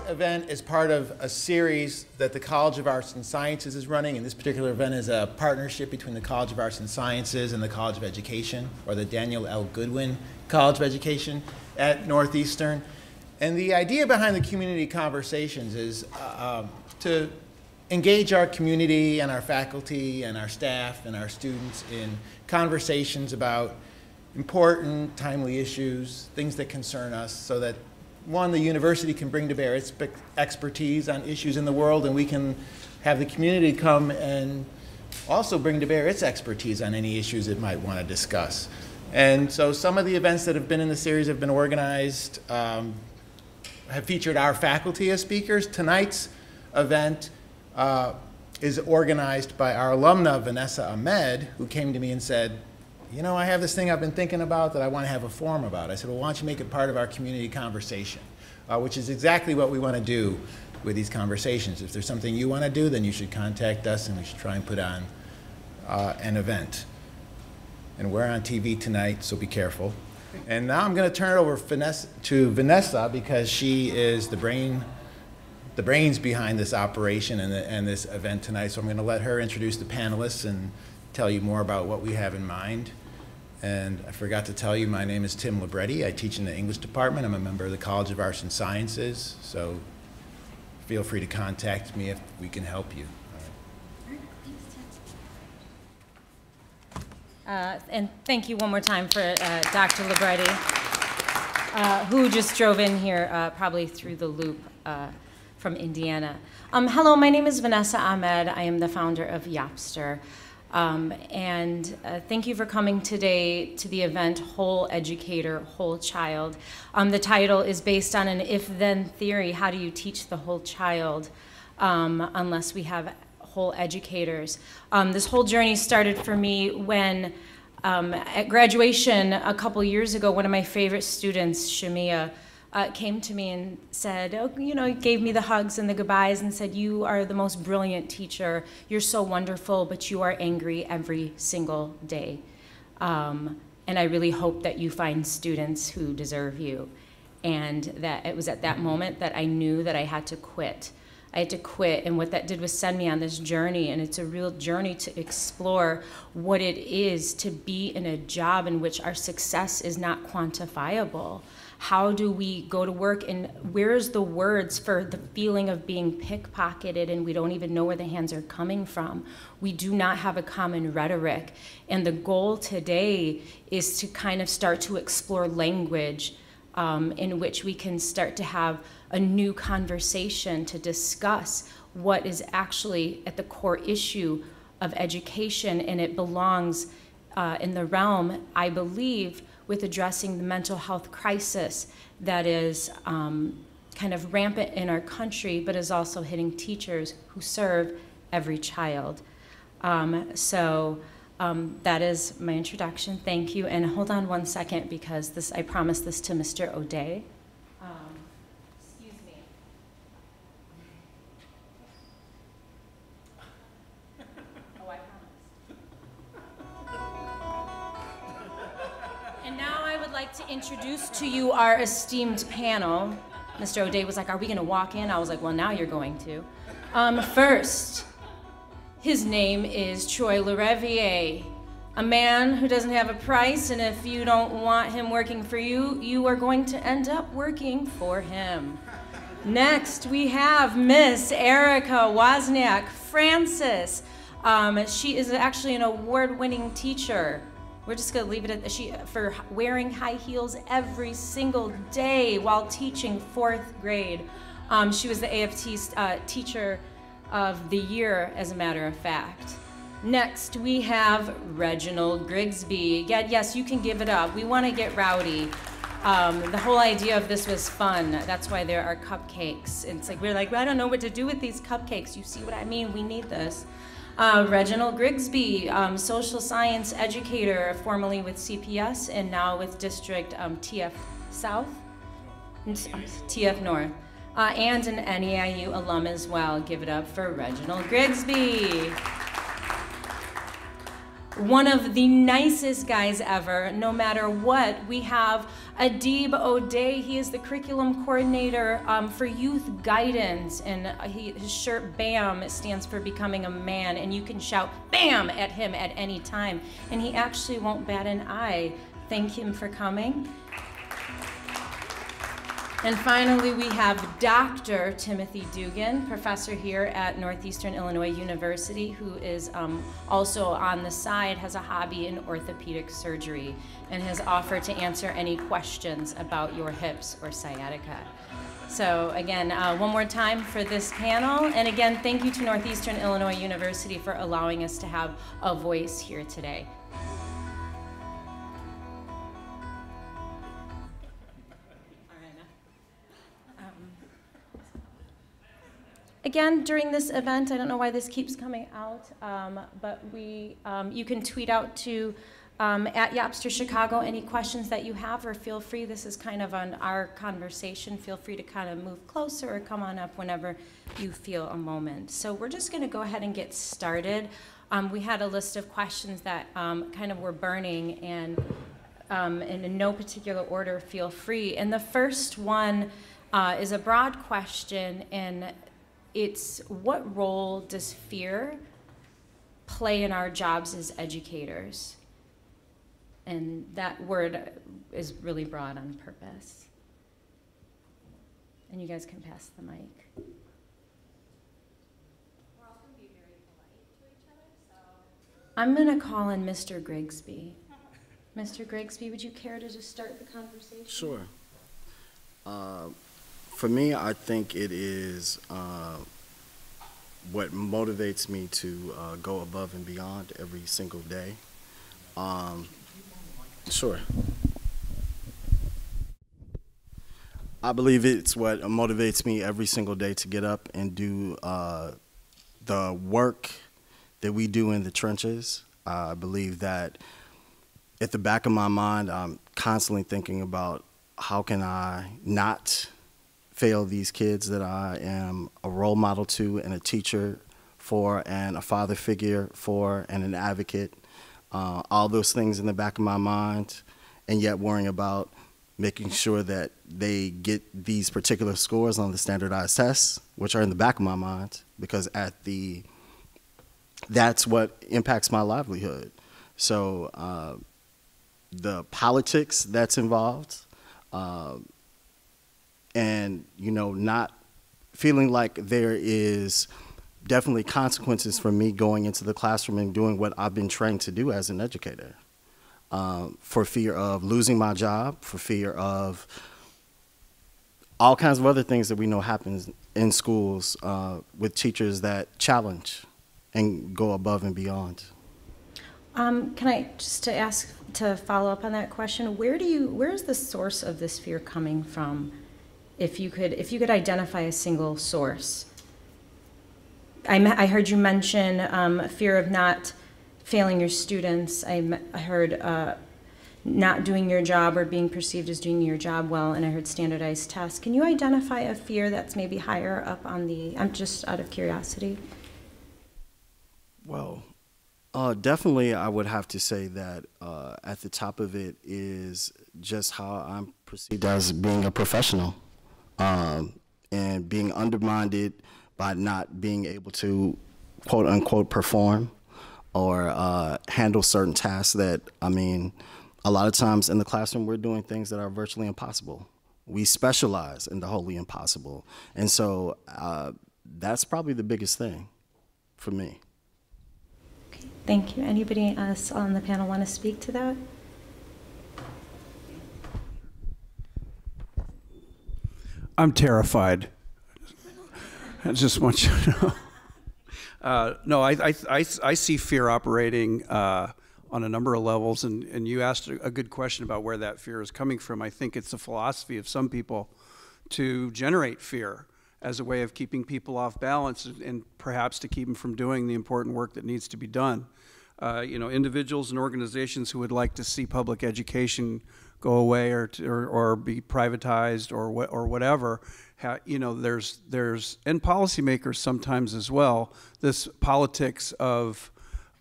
event is part of a series that the College of Arts and Sciences is running, and this particular event is a partnership between the College of Arts and Sciences and the College of Education, or the Daniel L. Goodwin College of Education at Northeastern. And the idea behind the community conversations is to engage our community and our faculty and our staff and our students in conversations about important, timely issues, things that concern us, so that one, the university can bring to bear its expertise on issues in the world, and we can have the community come and also bring to bear its expertise on any issues it might want to discuss. And so some of the events that have been in the series have been organized, have featured our faculty as speakers. Tonight's event is organized by our alumna, Vanessa Ahmed, who came to me and said, you know, I have this thing I've been thinking about that I want to have a forum about. I said, well, why don't you make it part of our community conversation, which is exactly what we want to do with these conversations. If there's something you want to do, then you should contact us and we should try and put on an event. And we're on TV tonight, so be careful. And now I'm going to turn it over to Vanessa, because she is the brains behind this operation and this event tonight. So I'm going to let her introduce the panelists and tell you more about what we have in mind. And I forgot to tell you, my name is Tim Libretti. I teach in the English department. I'm a member of the College of Arts and Sciences, so feel free to contact me if we can help you. And thank you one more time for Dr. Libretti, who just drove in here probably through the loop from Indiana. Hello, my name is Vanessa Ahmed. I am the founder of Yapster. Thank you for coming today to the event, Whole Educator, Whole Child. The title is based on an if-then theory. How do you teach the whole child unless we have whole educators? This whole journey started for me when at graduation a couple years ago, one of my favorite students, Shamia, came to me and said, oh, you know, gave me the hugs and the goodbyes and said, you are the most brilliant teacher. You're so wonderful, but you are angry every single day. And I really hope that you find students who deserve you. And that it was at that moment that I knew that I had to quit. I had to quit, and what that did was send me on this journey, and it's a real journey to explore what it is to be in a job in which our success is not quantifiable. How do we go to work, and where's the words for the feeling of being pickpocketed and we don't even know where the hands are coming from? We do not have a common rhetoric, and the goal today is to kind of start to explore language in which we can start to have a new conversation to discuss what is actually at the core issue of education, and it belongs in the realm, I believe, with addressing the mental health crisis that is kind of rampant in our country, but is also hitting teachers who serve every child. That is my introduction. Thank you. And hold on one second, because I promised this to Mr. ODay. Excuse me. Oh, I promise. And now I would like to introduce to you our esteemed panel. Mr. ODay was like, are we going to walk in? I was like, well, now you're going to. First, his name is Troy LaReviere, a man who doesn't have a price, and if you don't want him working for you, you are going to end up working for him. Next, we have Miss Erica Wozniak Francis. She is actually an award-winning teacher. We're just going to leave it at for wearing high heels every single day while teaching 4th grade. She was the AFT's Teacher of the Year, as a matter of fact. Next, we have Reginald Grigsby. Yes, you can give it up. We want to get rowdy. The whole idea of this was fun. That's why there are cupcakes. It's like, we're like, well, I don't know what to do with these cupcakes. You see what I mean? We need this. Reginald Grigsby, social science educator, formerly with CPS and now with District TF South, TF North, and an NEIU alum as well. Give it up for Reginald Grigsby. one of the nicest guys ever, no matter what. We have ODay. He is the curriculum coordinator for youth guidance, and his shirt, BAM, it stands for Becoming a Man, and you can shout BAM at him at any time, and he actually won't bat an eye. Thank him for coming. And finally, we have Dr. Timothy Dugan, professor here at Northeastern Illinois University, who is also on the side, has a hobby in orthopedic surgery, and has offered to answer any questions about your hips or sciatica. So again, one more time for this panel. And again, thank you to Northeastern Illinois University for allowing us to have a voice here today. Again, during this event, I don't know why this keeps coming out, but you can tweet out to at Yapster Chicago any questions that you have, or feel free, this is kind of on our conversation, feel free to kind of move closer or come on up whenever you feel a moment. So we're just gonna go ahead and get started. We had a list of questions that kind of were burning, and in no particular order, feel free. And the first one is a broad question, and it's, what role does fear play in our jobs as educators? And that word is really broad on purpose. And you guys can pass the mic. We're all going to be very polite to each other, so. I'm going to call in Mr. Grigsby. Mr. Grigsby, would you care to just start the conversation? Sure. For me, I think it is what motivates me to go above and beyond every single day. Sure. I believe it's what motivates me every single day to get up and do the work that we do in the trenches. I believe that at the back of my mind, I'm constantly thinking about how can I not fail these kids that I am a role model to, and a teacher for, and a father figure for, and an advocate. All those things in the back of my mind, and yet worrying about making sure that they get these particular scores on the standardized tests, which are in the back of my mind, because that's what impacts my livelihood. So the politics that's involved, and not feeling like there is definitely consequences for me going into the classroom and doing what I've been trained to do as an educator, for fear of losing my job, for fear of all kinds of other things that we know happens in schools with teachers that challenge and go above and beyond. Can I just to follow up on that question? Where is the source of this fear coming from? If you could identify a single source. I heard you mention fear of not failing your students. I heard not doing your job or being perceived as doing your job well, and I heard standardized tests. Can you identify a fear that's maybe higher up on the, I'm just out of curiosity. Well, definitely I would have to say that at the top of it is just how I'm perceived as being a professional, and being undermined by not being able to, quote unquote, perform or handle certain tasks that, a lot of times in the classroom we're doing things that are virtually impossible. We specialize in the wholly impossible. And so that's probably the biggest thing for me. Okay, thank you. Anybody else on the panel want to speak to that? I'm terrified. I just want you to know. No, I see fear operating on a number of levels, and you asked a good question about where that fear is coming from. I think it's a philosophy of some people to generate fear as a way of keeping people off balance, and perhaps to keep them from doing the important work that needs to be done. Individuals and organizations who would like to see public education go away or be privatized or whatever, there's and policymakers sometimes as well, this politics of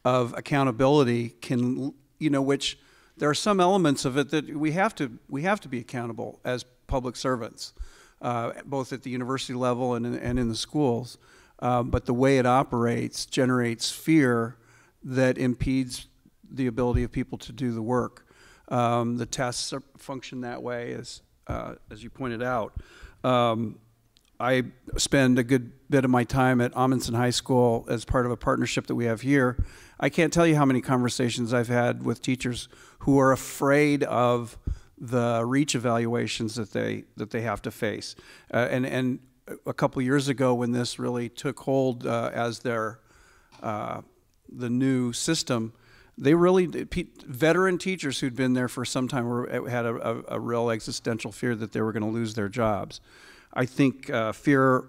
of accountability can, which there are some elements of it that we have to be accountable as public servants, both at the university level and in the schools. But the way it operates generates fear that impedes the ability of people to do the work. The tests function that way, as you pointed out. I spend a good bit of my time at Amundsen High School as part of a partnership that we have here. I can't tell you how many conversations I've had with teachers who are afraid of the reach evaluations that they have to face. And a couple years ago, when this really took hold as the new system, veteran teachers who'd been there for some time had a real existential fear that they were going to lose their jobs. I think fear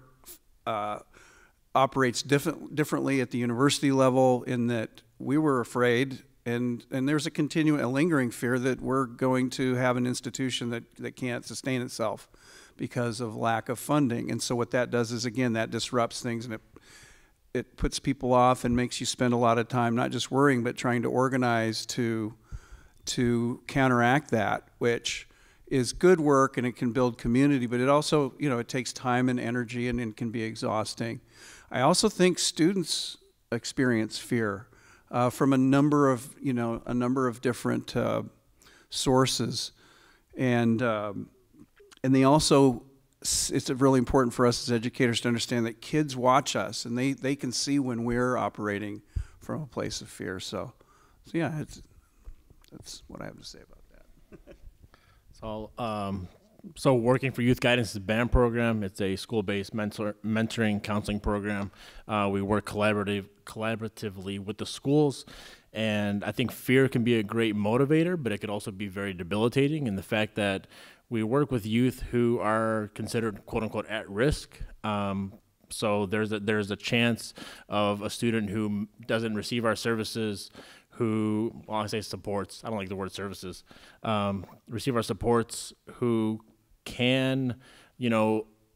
operates differently at the university level in that we were afraid, and there's a lingering fear that we're going to have an institution that can't sustain itself because of lack of funding. And so what that does is, again, that disrupts things, and it puts people off and makes you spend a lot of time not just worrying, but trying to organize to counteract that, which is good work, and it can build community, but it also, it takes time and energy, and it can be exhausting. I also think students experience fear from a number of different sources, and they also, it's really important for us as educators to understand that kids watch us, and they can see when we're operating from a place of fear. So yeah, that's what I have to say about that. So Working for Youth Guidance is a BAM program. It's a school-based mentoring counseling program. We work collaboratively with the schools, and I think fear can be a great motivator, but it could also be very debilitating in the fact that we work with youth who are considered quote-unquote at risk. So there's a chance of a student who doesn't receive our services, I say supports, I don't like the word services, receive our supports, who can,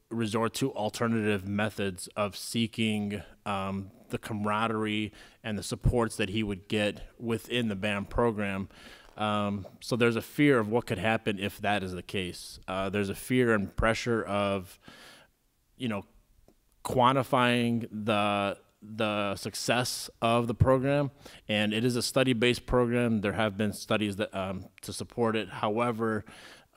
resort to alternative methods of seeking the camaraderie and the supports that he would get within the BAM program. So there's a fear of what could happen if that is the case. There's a fear and pressure of, quantifying the success of the program, and it is a study-based program. There have been studies that to support it. However,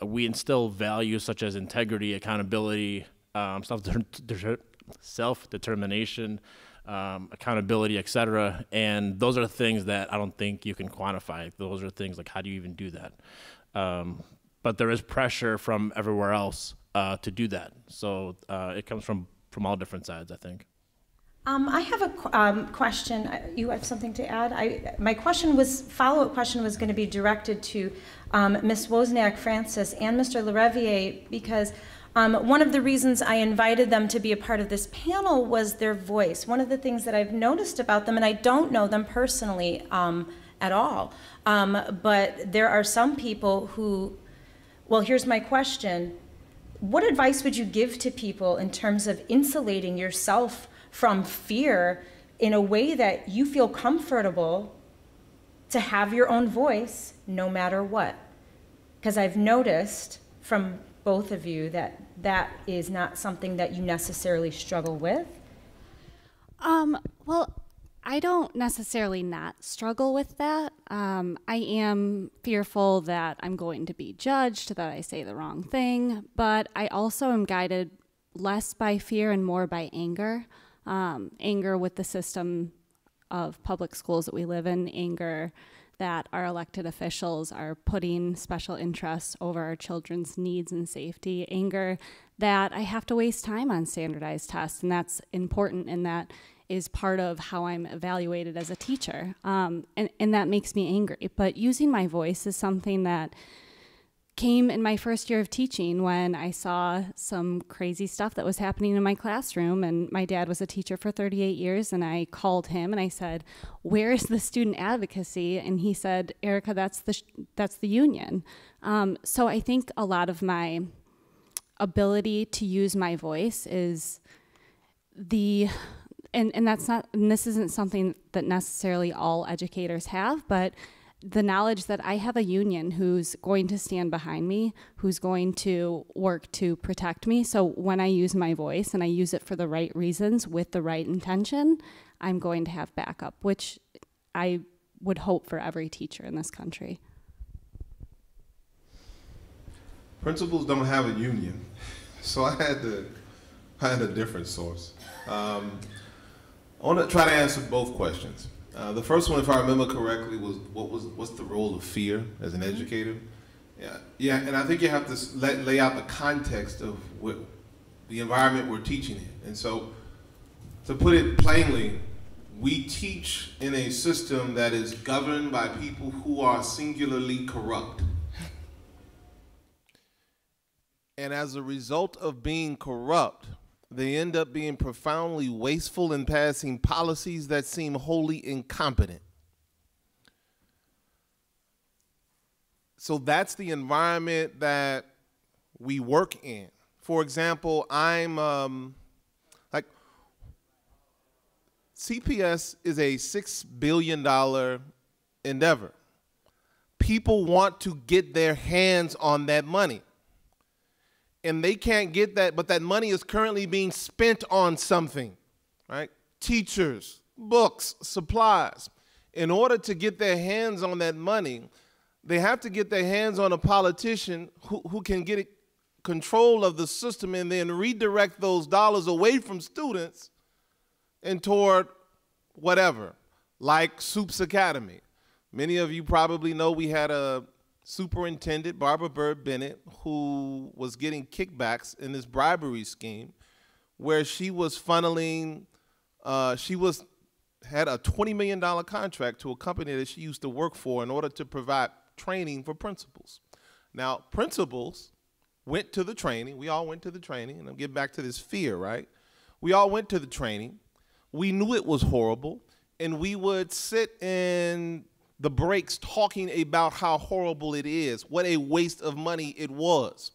we instill values such as integrity, accountability, self-determination, accountability, etc. And those are things that I don't think you can quantify. Those are things like, how do you even do that? But there is pressure from everywhere else to do that. So it comes from all different sides, I think. I have a question. You have something to add? My follow-up question was going to be directed to Ms. Wozniak-Francis and Mr. LaReviere, because one of the reasons I invited them to be a part of this panel was their voice. One of the things that I've noticed about them, and I don't know them personally at all, but there are some people who, well, here's my question. What advice would you give to people in terms of insulating yourself from fear in a way that you feel comfortable to have your own voice no matter what? Because I've noticed from both of you that that is not something that you necessarily struggle with. Well, I don't necessarily not struggle with that. I am fearful that I'm going to be judged, that I say the wrong thing, but I also am guided less by fear and more by anger. Anger with the system of public schools that we live in, anger that our elected officials are putting special interests over our children's needs and safety, anger that I have to waste time on standardized tests, and that's important, and that is part of how I'm evaluated as a teacher, and that makes me angry. But using my voice is something that came in my first year of teaching when I saw some crazy stuff that was happening in my classroom, and my dad was a teacher for 38 years, and I called him and I said, where is the student advocacy? And he said, Erica, that's the union. So I think a lot of my ability to use my voice is and that's not, and this isn't something that necessarily all educators have, but the knowledge that I have a union who's going to stand behind me, who's going to work to protect me. So when I use my voice and I use it for the right reasons with the right intention, I'm going to have backup, which I would hope for every teacher in this country. Principals don't have a union, so I had a different source. I want to try to answer both questions. The first one, if I remember correctly, was what's the role of fear as an educator? Yeah, and I think you have to lay out the context of the environment we're teaching in. And so, to put it plainly, we teach in a system that is governed by people who are singularly corrupt. And as a result of being corrupt, they end up being profoundly wasteful and passing policies that seem wholly incompetent. So that's the environment that we work in. For example, I'm like, CPS is a $6 billion endeavor. People want to get their hands on that money. And they can't get that, but that money is currently being spent on something, right? Teachers, books, supplies. In order to get their hands on that money, they have to get their hands on a politician who can get control of the system and then redirect those dollars away from students and toward whatever, like Soup's Academy. Many of you probably know we had a superintendent, Barbara Bird Bennett, who was getting kickbacks in this bribery scheme where she was funneling, had a $20 million contract to a company that she used to work for in order to provide training for principals. Now, principals went to the training. We all went to the training, and I'm getting back to this fear, right? We all went to the training. We knew it was horrible, and we would sit in the breaks talking about how horrible it is, what a waste of money it was.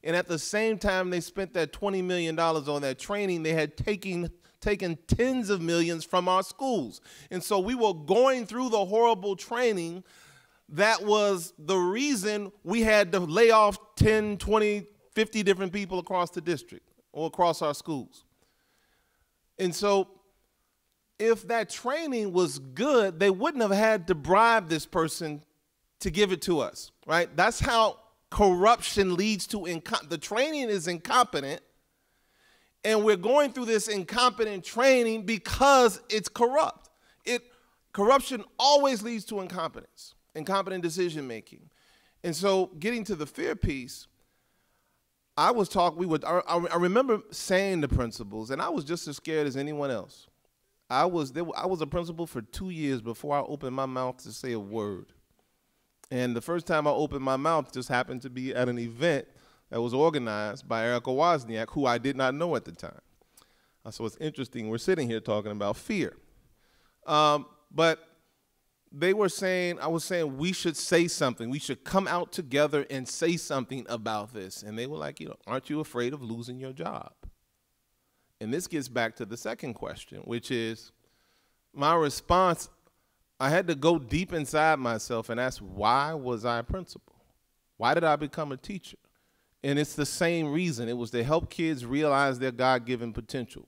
And at the same time they spent that $20 million on that training, they had taken tens of millions from our schools. And so we were going through the horrible training that was the reason we had to lay off 10, 20, 50 different people across the district or across our schools. And so if that training was good, they wouldn't have had to bribe this person to give it to us, right? That's how corruption leads to the training is incompetent, and we're going through this incompetent training because it's corrupt. Corruption always leads to incompetence, incompetent decision making. And so getting to the fear piece, I remember saying to principals, and I was just as scared as anyone else. I was a principal for 2 years before I opened my mouth to say a word. And the first time I opened my mouth just happened to be at an event that was organized by Erica Wozniak, who I did not know at the time. So it's interesting, we're sitting here talking about fear. But they were saying, I was saying we should say something. We should come out together and say something about this. And they were like, aren't you afraid of losing your job? And this gets back to the second question, which is my response. I had to go deep inside myself and ask, why was I a principal? Why did I become a teacher? And it's the same reason. It was to help kids realize their God-given potential.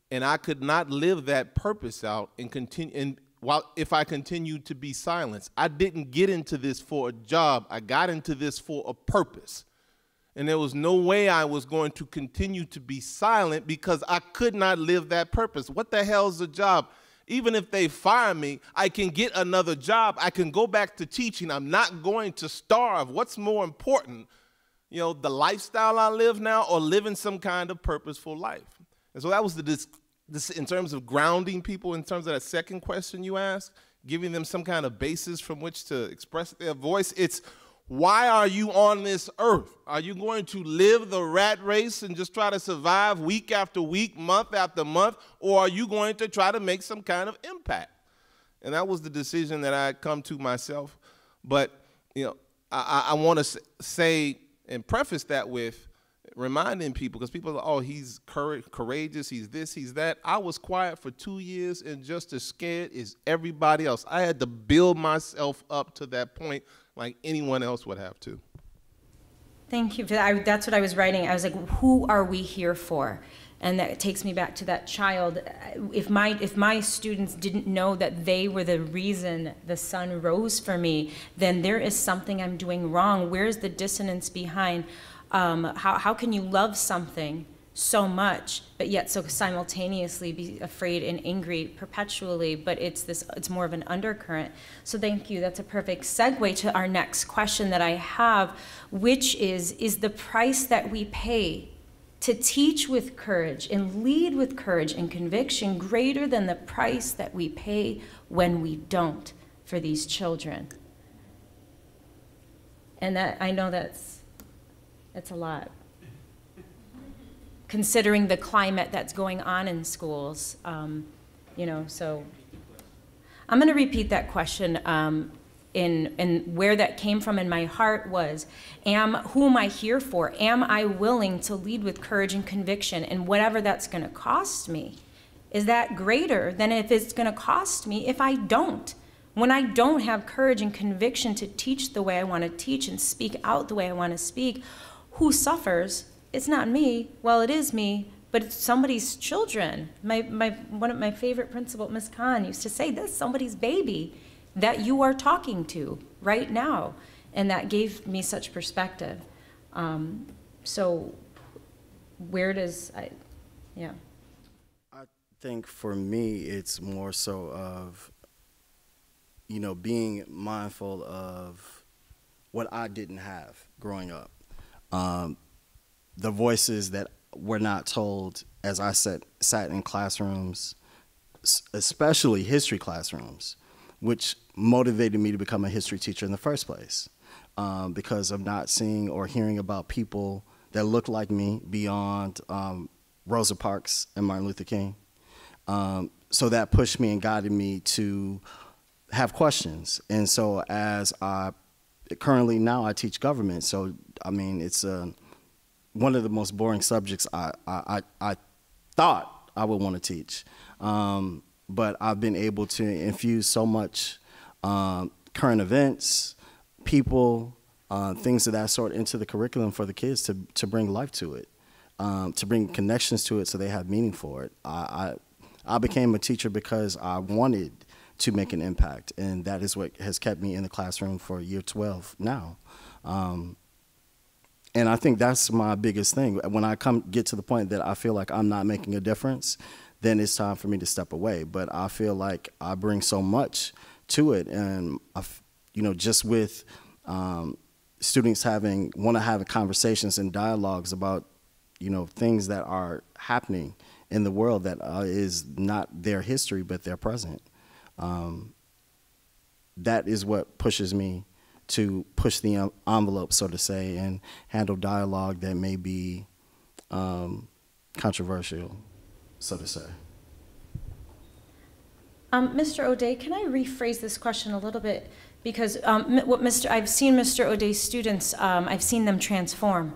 And I could not live that purpose out and continue. If I continued to be silenced, I didn't get into this for a job. I got into this for a purpose. And there was no way I was going to continue to be silent because I could not live that purpose. What the hell is a job? Even if they fire me, I can get another job. I can go back to teaching. I'm not going to starve. What's more important, the lifestyle I live now or living some kind of purposeful life? And so that was this in terms of grounding people, in terms of that second question you asked, giving them some kind of basis from which to express their voice. It's, why are you on this earth? Are you going to live the rat race and just try to survive week after week, month after month, or are you going to try to make some kind of impact? And that was the decision that I had come to myself. But I want to say and preface that with, reminding people, because people are, oh, he's courageous, he's this, he's that. I was quiet for 2 years and just as scared as everybody else. I had to build myself up to that point like anyone else would have to. Thank you for that. That's what I was writing. I was like, who are we here for? And that takes me back to that child. If my students didn't know that they were the reason the sun rose for me, then there is something I'm doing wrong. Where's the dissonance behind? How can you love something so much, but yet so simultaneously be afraid and angry perpetually? But it's more of an undercurrent. So thank you. That's a perfect segue to our next question that I have, which is the price that we pay to teach with courage and lead with courage and conviction greater than the price that we pay when we don't for these children? And that, I know that's a lot, considering the climate that's going on in schools. You know, so I'm going to repeat that question. And where that came from in my heart was, who am I here for? Am I willing to lead with courage and conviction, and whatever that's going to cost me? Is that greater than if it's going to cost me if I don't? When I don't have courage and conviction to teach the way I want to teach and speak out the way I want to speak, who suffers? It's not me. Well, it is me, but it's somebody's children. One of my favorite principal, Ms. Khan, used to say, this is somebody's baby that you are talking to right now. And that gave me such perspective. So where does, yeah. I think for me, it's more so of, you know, being mindful of what I didn't have growing up. The voices that were not told as I sat in classrooms, especially history classrooms, which motivated me to become a history teacher in the first place, because of not seeing or hearing about people that looked like me beyond Rosa Parks and Martin Luther King. So that pushed me and guided me to have questions. And so as currently now I teach government, so I mean, it's one of the most boring subjects I thought I would want to teach. But I've been able to infuse so much current events, people, things of that sort into the curriculum for the kids to bring life to it, to bring connections to it so they have meaning for it. I became a teacher because I wanted to make an impact, and that is what has kept me in the classroom for year 12 now. And I think that's my biggest thing. When I get to the point that I feel like I'm not making a difference, then it's time for me to step away. But I feel like I bring so much to it, and you know, just with students want to have conversations and dialogues about, you know, things that are happening in the world that is not their history but their present. That is what pushes me to push the envelope, so to say, and handle dialogue that may be controversial, so to say. Mr. ODay, can I rephrase this question a little bit? Because I've seen Mr. ODay's students, I've seen them transform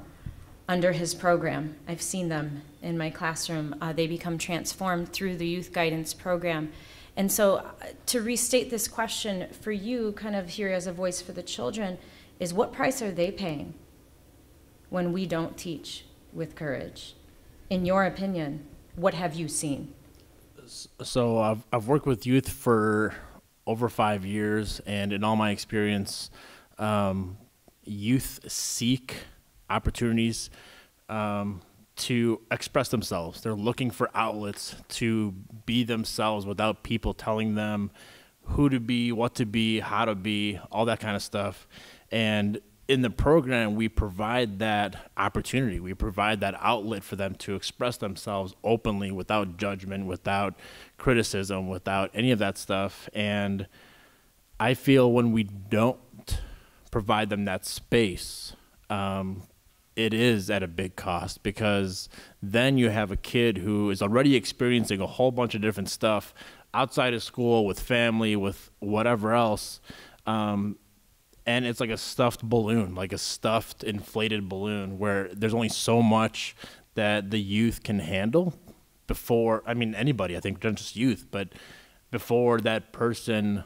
under his program. I've seen them in my classroom. They become transformed through the youth guidance program. And so to restate this question for you, kind of here as a voice for the children, is what price are they paying when we don't teach with courage? In your opinion, what have you seen? So I've worked with youth for over 5 years, and in all my experience, youth seek opportunities to express themselves. They're looking for outlets to be themselves without people telling them who to be, what to be, how to be, all that kind of stuff. And in the program, we provide that opportunity. We provide that outlet for them to express themselves openly, without judgment, without criticism, without any of that stuff. And I feel when we don't provide them that space, it is at a big cost, because then you have a kid who is already experiencing a whole bunch of different stuff outside of school, with family, with whatever else. and it's like a stuffed balloon, like a stuffed inflated balloon, where there's only so much that the youth can handle before, I mean, anybody, I think, not just youth, but before that person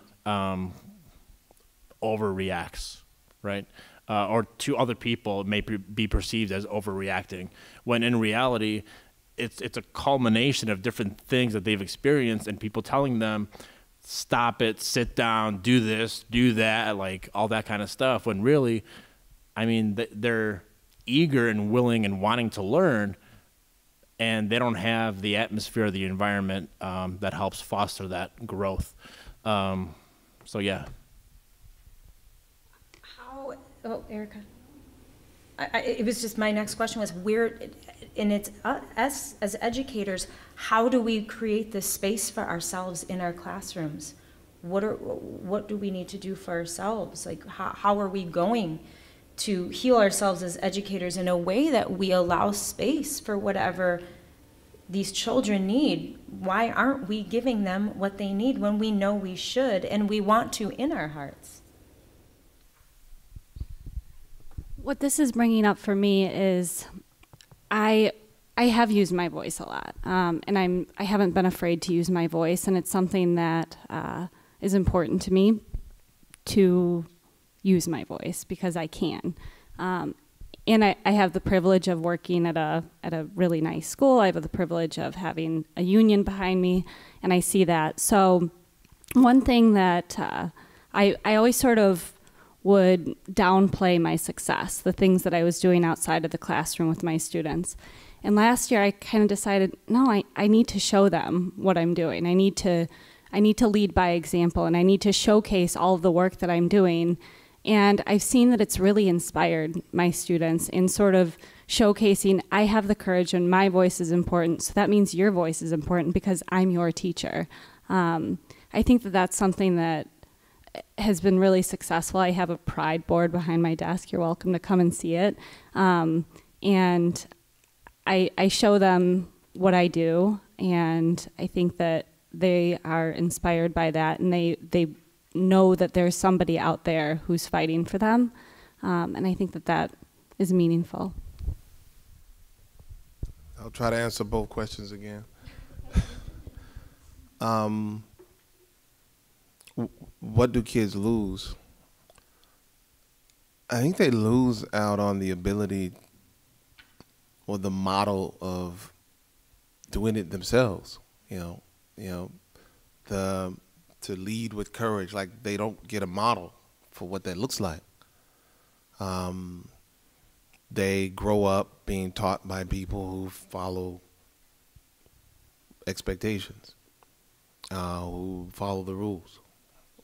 overreacts, right? Or to other people, it may be perceived as overreacting, when in reality, it's a culmination of different things that they've experienced, and people telling them, stop it, sit down, do this, do that, like all that kind of stuff, when really, I mean, they're eager and willing and wanting to learn, and they don't have the atmosphere or the environment that helps foster that growth. So yeah. Oh, Erica. It was just, my next question was, where, and it's us as educators, how do we create this space for ourselves in our classrooms? What do we need to do for ourselves? Like, how are we going to heal ourselves as educators in a way that we allow space for whatever these children need? Why aren't we giving them what they need when we know we should and we want to in our hearts? What this is bringing up for me is I have used my voice a lot, and I haven't been afraid to use my voice, and it's something that is important to me to use my voice because I can. And I have the privilege of working at a really nice school. I have the privilege of having a union behind me, and I see that. So one thing that I always sort of would downplay my success, the things that I was doing outside of the classroom with my students. And last year I kind of decided, no, I need to show them what I'm doing. I need to lead by example, and I need to showcase all of the work that I'm doing. And I've seen that it's really inspired my students in sort of showcasing, I have the courage and my voice is important, so that means your voice is important because I'm your teacher. I think that that's something that has been really successful. I have a pride board behind my desk. You're welcome to come and see it. And I show them what I do, and I think that they are inspired by that, and they know that there's somebody out there who's fighting for them, and I think that that is meaningful. I'll try to answer both questions again. What do kids lose? I think they lose out on the ability or the model of doing it themselves. To lead with courage. Like, they don't get a model for what that looks like. They grow up being taught by people who follow expectations, who follow the rules,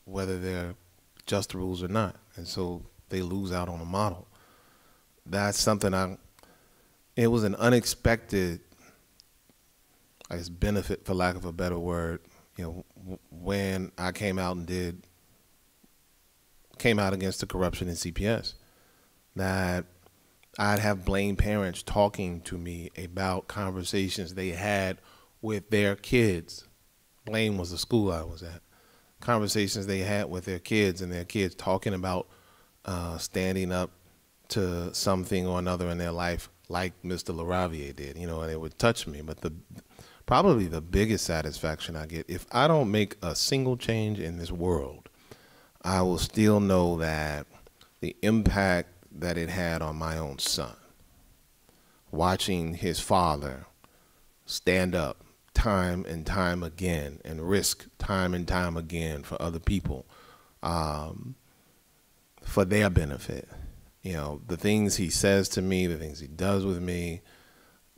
whether they're just rules or not. And so they lose out on a model. That's something it was an unexpected, I guess, benefit, for lack of a better word, when I came out against the corruption in CPS, that I'd have blamed parents talking to me about conversations they had with their kids. Blaine was the school I was at. Conversations they had with their kids, and their kids talking about standing up to something or another in their life, like Mr. LaRaviere did, and it would touch me. But probably the biggest satisfaction I get, if I don't make a single change in this world, I will still know that the impact that it had on my own son, watching his father stand up time and time again and risk time and time again for other people, for their benefit. The things he says to me, the things he does with me,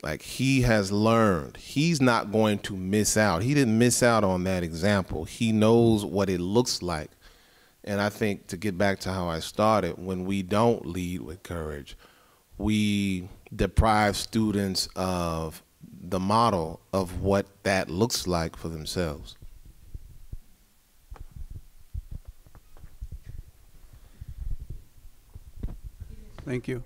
like, he has learned. He's not going to miss out. He didn't miss out on that example. He knows what it looks like. And I think, to get back to how I started, when we don't lead with courage, we deprive students of the model of what that looks like for themselves. Thank you.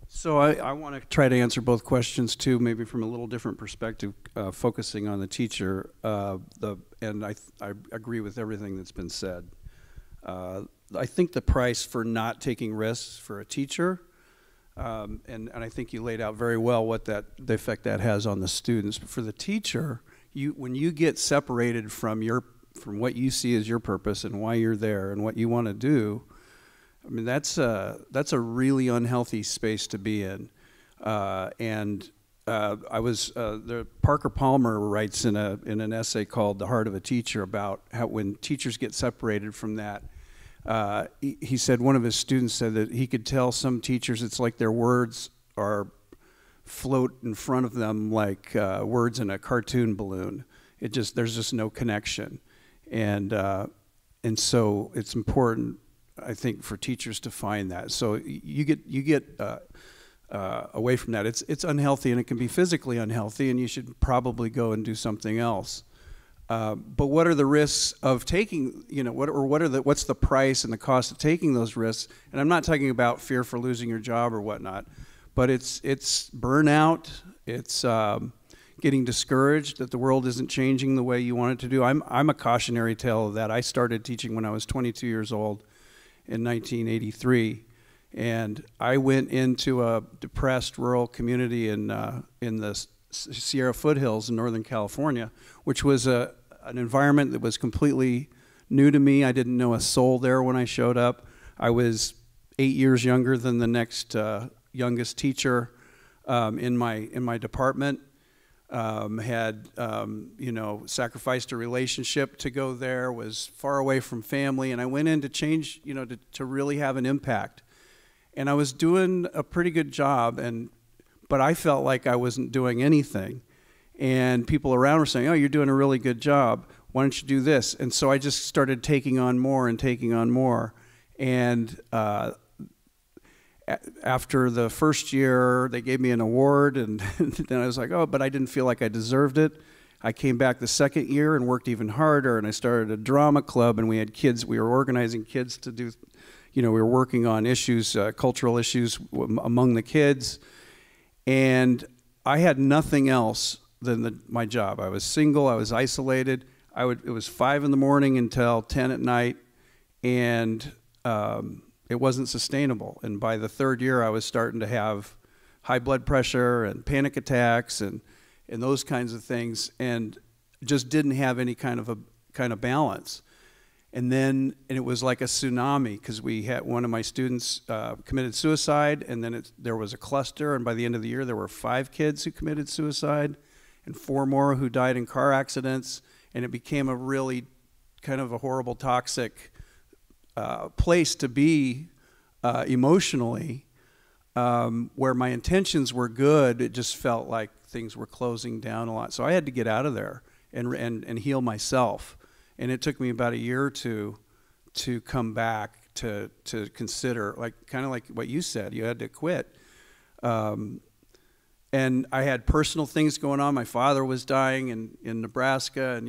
So I want to try to answer both questions too, maybe from a little different perspective, focusing on the teacher. And I agree with everything that's been said. I think the price for not taking risks for a teacher, and I think you laid out very well what the effect that has on the students. But for the teacher, when you get separated from what you see as your purpose and why you're there and what you want to do, I mean, that's a really unhealthy space to be in. Parker Palmer writes in an essay called "The Heart of a Teacher" about how when teachers get separated from that. He said one of his students said that he could tell some teachers it's like their words float in front of them like words in a cartoon balloon. There's just no connection, and so it's important, I think, for teachers to find that. So you get away from that. It's unhealthy, and it can be physically unhealthy, and you should probably go and do something else. But what are the risks of taking, what's the price and the cost of taking those risks? And I'm not talking about fear for losing your job or whatnot, but it's burnout, it's getting discouraged that the world isn't changing the way you want it to do. I'm a cautionary tale of that. I started teaching when I was 22 years old in 1983, and I went into a depressed rural community in the Sierra foothills in Northern California, which was an environment that was completely new to me. I didn't know a soul there when I showed up. I was 8 years younger than the next youngest teacher in my department. Had sacrificed a relationship to go there. Was far away from family, and I went in to change, to really have an impact. And I was doing a pretty good job, but I felt like I wasn't doing anything. And people around were saying, "Oh, you're doing a really good job. Why don't you do this?" And so I just started taking on more and taking on more. And after the first year, they gave me an award, and then I was like, "Oh," but I didn't feel like I deserved it. I came back the second year and worked even harder, and I started a drama club, and we had kids. We were organizing kids to do, we were working on issues, cultural issues among the kids. And I had nothing else than my job. I was single, I was isolated. It was 5 in the morning until 10 at night, and it wasn't sustainable. And by the third year, I was starting to have high blood pressure and panic attacks and those kinds of things, and just didn't have any kind of balance. And it was like a tsunami, because we had one of my students committed suicide, and then there was a cluster, and by the end of the year there were 5 kids who committed suicide and 4 more who died in car accidents, and it became a really kind of a horrible, toxic place to be emotionally, where my intentions were good. It just felt like things were closing down a lot. So I had to get out of there and heal myself. And it took me about a year or two to come back to consider, kind of like what you said, you had to quit. And I had personal things going on. My father was dying in Nebraska, and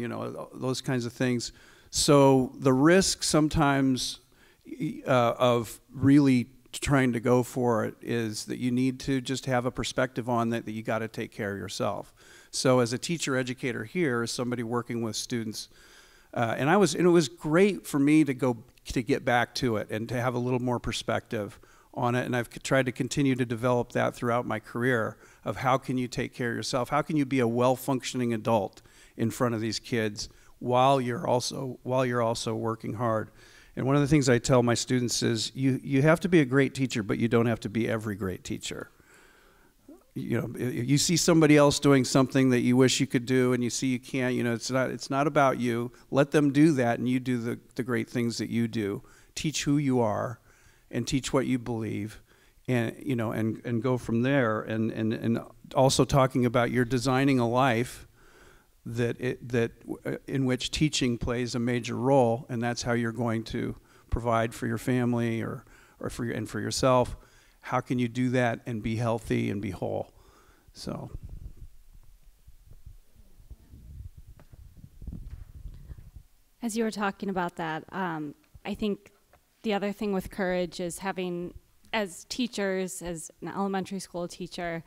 those kinds of things. So the risk sometimes of really trying to go for it is that you need to just have a perspective on that you got to take care of yourself. So as a teacher educator here, as somebody working with students, and it was great for me to get back to it and to have a little more perspective on it. And I've tried to continue to develop that throughout my career of how can you take care of yourself? How can you be a well-functioning adult in front of these kids while you're also working hard? And one of the things I tell my students is you have to be a great teacher, but you don't have to be every great teacher. You see somebody else doing something that you wish you could do, and you see you can't. It's not about you. Let them do that, and you do the great things that you do. Teach who you are, and teach what you believe, and go from there. And also talking about you're designing a life that in which teaching plays a major role, and that's how you're going to provide for your family or for yourself. How can you do that and be healthy and be whole? So. As you were talking about that, I think the other thing with courage is having, as teachers, as an elementary school teacher,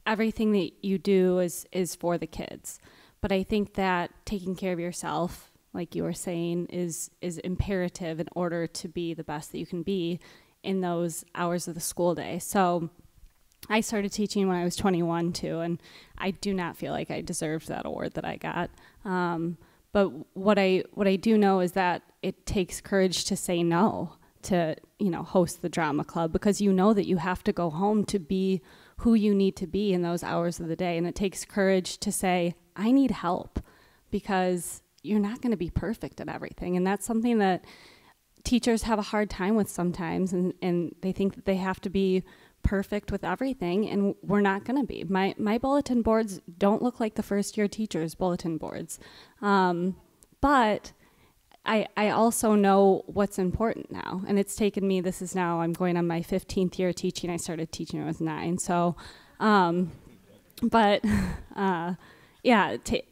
everything that you do is for the kids. But I think that taking care of yourself, like you were saying, is imperative in order to be the best that you can be in those hours of the school day. So I started teaching when I was 21 too, and I do not feel like I deserved that award that I got. But what I do know is that it takes courage to say no to, host the drama club, because you know that you have to go home to be who you need to be in those hours of the day. And it takes courage to say, I need help, because you're not going to be perfect at everything. And that's something that teachers have a hard time with sometimes, and they think that they have to be perfect with everything, and we're not going to be. My bulletin boards don't look like the first year teachers' bulletin boards. But I also know what's important now, and it's taken me, I'm going on my 15th year teaching. I started teaching when I was 9. So,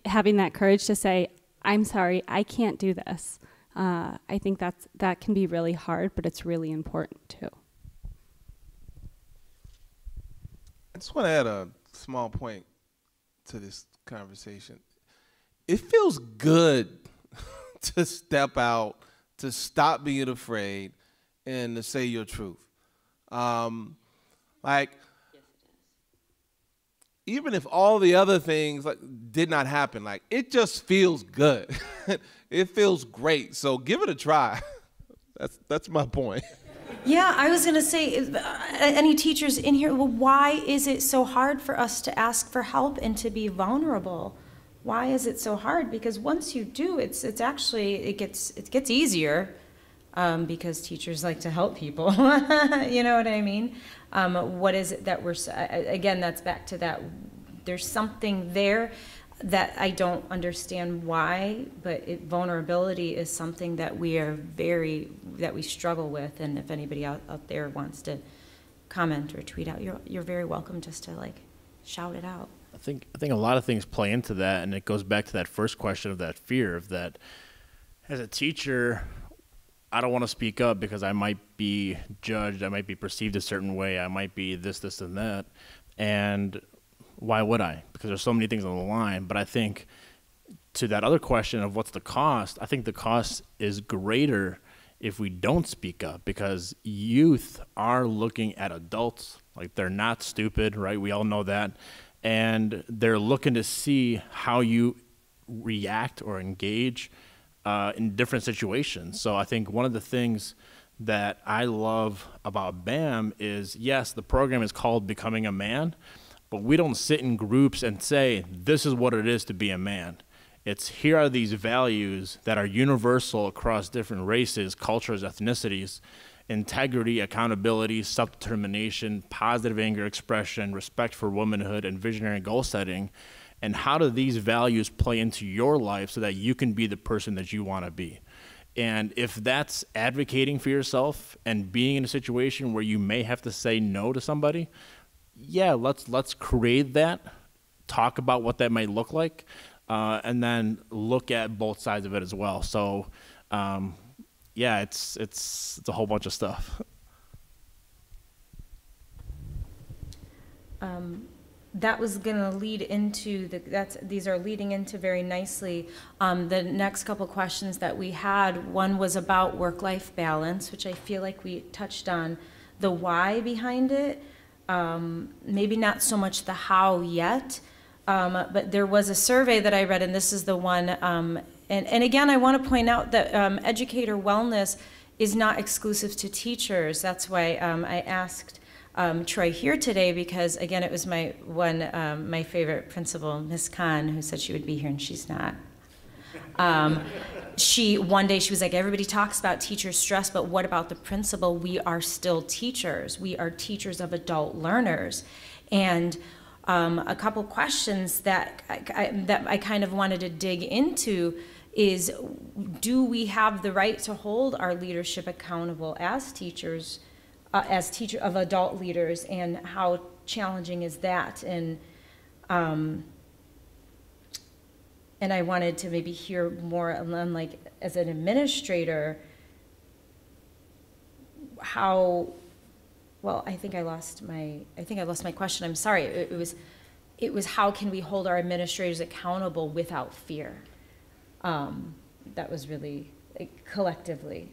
having that courage to say, I'm sorry, I can't do this. I think that can be really hard, but it's really important too. I just want to add a small point to this conversation. It feels good to step out, to stop being afraid, and to say your truth. Even if all the other things did not happen, it just feels good. It feels great. So give it a try. That's my point. Yeah, I was going to say, any teachers in here, well, why is it so hard for us to ask for help and to be vulnerable? Why is it so hard? Because once you do, it gets easier, because teachers like to help people. You know what I mean? What is it that again, that's back to that, there's something there that I don't understand why, but vulnerability is something that we struggle with. And if anybody out there wants to comment or tweet out, you're very welcome just to shout it out. I think a lot of things play into that, and it goes back to that first question of that fear of that. As a teacher, I don't want to speak up because I might be judged, I might be perceived a certain way, I might be this, and that, and why would I? Because there's so many things on the line. But I think to that other question of what's the cost, I think the cost is greater if we don't speak up, because youth are looking at adults like they're not stupid, right? We all know that. And they're looking to see how you react or engage in different situations. So I think one of the things that I love about BAM is, yes, the program is called Becoming a Man, but we don't sit in groups and say, this is what it is to be a man. It's, here are these values that are universal across different races, cultures, ethnicities: integrity, accountability, self-determination, positive anger expression, respect for womanhood, and visionary goal setting. And how do these values play into your life so that you can be the person that you want to be? And if that's advocating for yourself and being in a situation where you may have to say no to somebody, yeah, let's create that, talk about what that might look like, and then look at both sides of it as well. So, yeah, it's a whole bunch of stuff. That was going to lead into these are leading into very nicely the next couple questions that we had. One was about work-life balance, which I feel like we touched on the why behind it. Maybe not so much the how yet, but there was a survey that I read, and this is the one. And again, I want to point out that educator wellness is not exclusive to teachers. That's why I asked Troy here today, because again, it was my favorite principal, Miss Khan, who said she would be here, and she's not. One day she was like, everybody talks about teacher stress, but what about the principal? We are still teachers. We are teachers of adult learners. And a couple questions that I kind of wanted to dig into is, do we have the right to hold our leadership accountable as teachers, of adult leaders, and how challenging is that? And I wanted to maybe hear more on, like, as an administrator, how, well, I think I lost my question. I'm sorry. It was how can we hold our administrators accountable without fear? that was really collectively.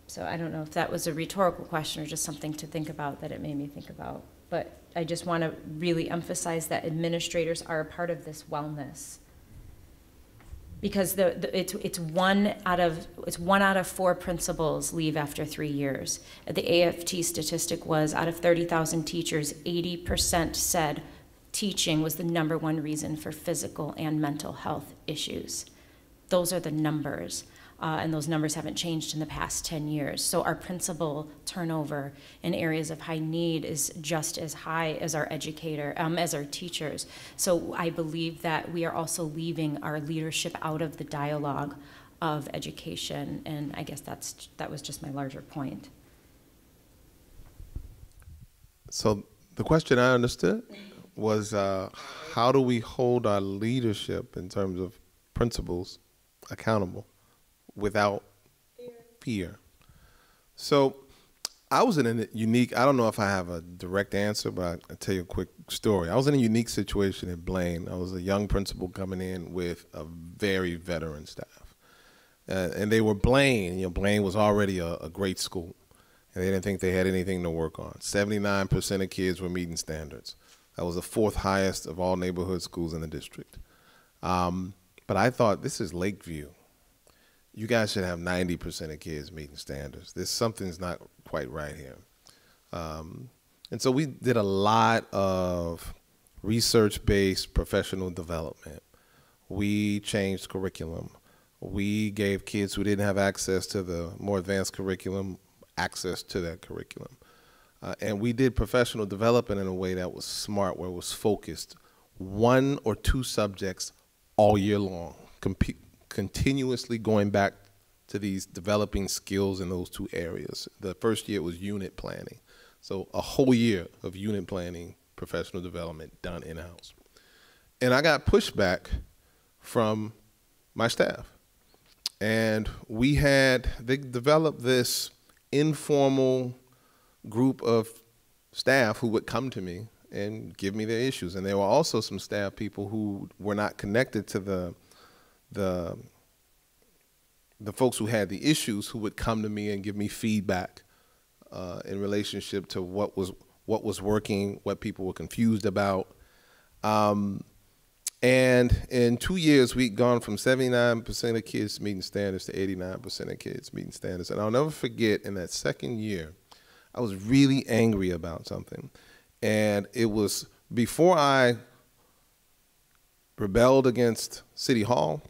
So I don't know if that was a rhetorical question or just something to think about that it made me think about. But I just want to really emphasize that administrators are a part of this wellness. Because it's one out of 4 principals leave after 3 years. The AFT statistic was out of 30,000 teachers, 80% said teaching was the #1 reason for physical and mental health issues. Those are the numbers. And those numbers haven't changed in the past 10 years. So our principal turnover in areas of high need is just as high as our as our teachers. So I believe that we are also leaving our leadership out of the dialogue of education, and I guess that was just my larger point. So the question I understood was, how do we hold our leadership in terms of principals accountable without fear? So I was in a unique, I don't know if I have a direct answer, but I'll tell you a quick story. I was in a unique situation at Blaine. I was a young principal coming in with a very veteran staff. And they were Blaine. Blaine was already a great school. And they didn't think they had anything to work on. 79% of kids were meeting standards. That was the 4th highest of all neighborhood schools in the district. But I thought, this is Lakeview. You guys should have 90% of kids meeting standards. Something's not quite right here. And so we did a lot of research-based professional development. We changed curriculum. We gave kids who didn't have access to the more advanced curriculum access to that curriculum. And we did professional development in a way that was smart, where it was focused. 1 or 2 subjects all year long, continuously going back to these developing skills in those 2 areas. The first year was unit planning. So a whole year of unit planning, professional development done in-house. And I got pushback from my staff. And they developed this informal group of staff who would come to me and give me their issues. And there were also some staff people who were not connected to the folks who had the issues, who would come to me and give me feedback in relationship to what was working, what people were confused about. And in 2 years, we'd gone from 79% of kids meeting standards to 89% of kids meeting standards. And I'll never forget, in that second year, I was really angry about something. And it was before I rebelled against City Hall.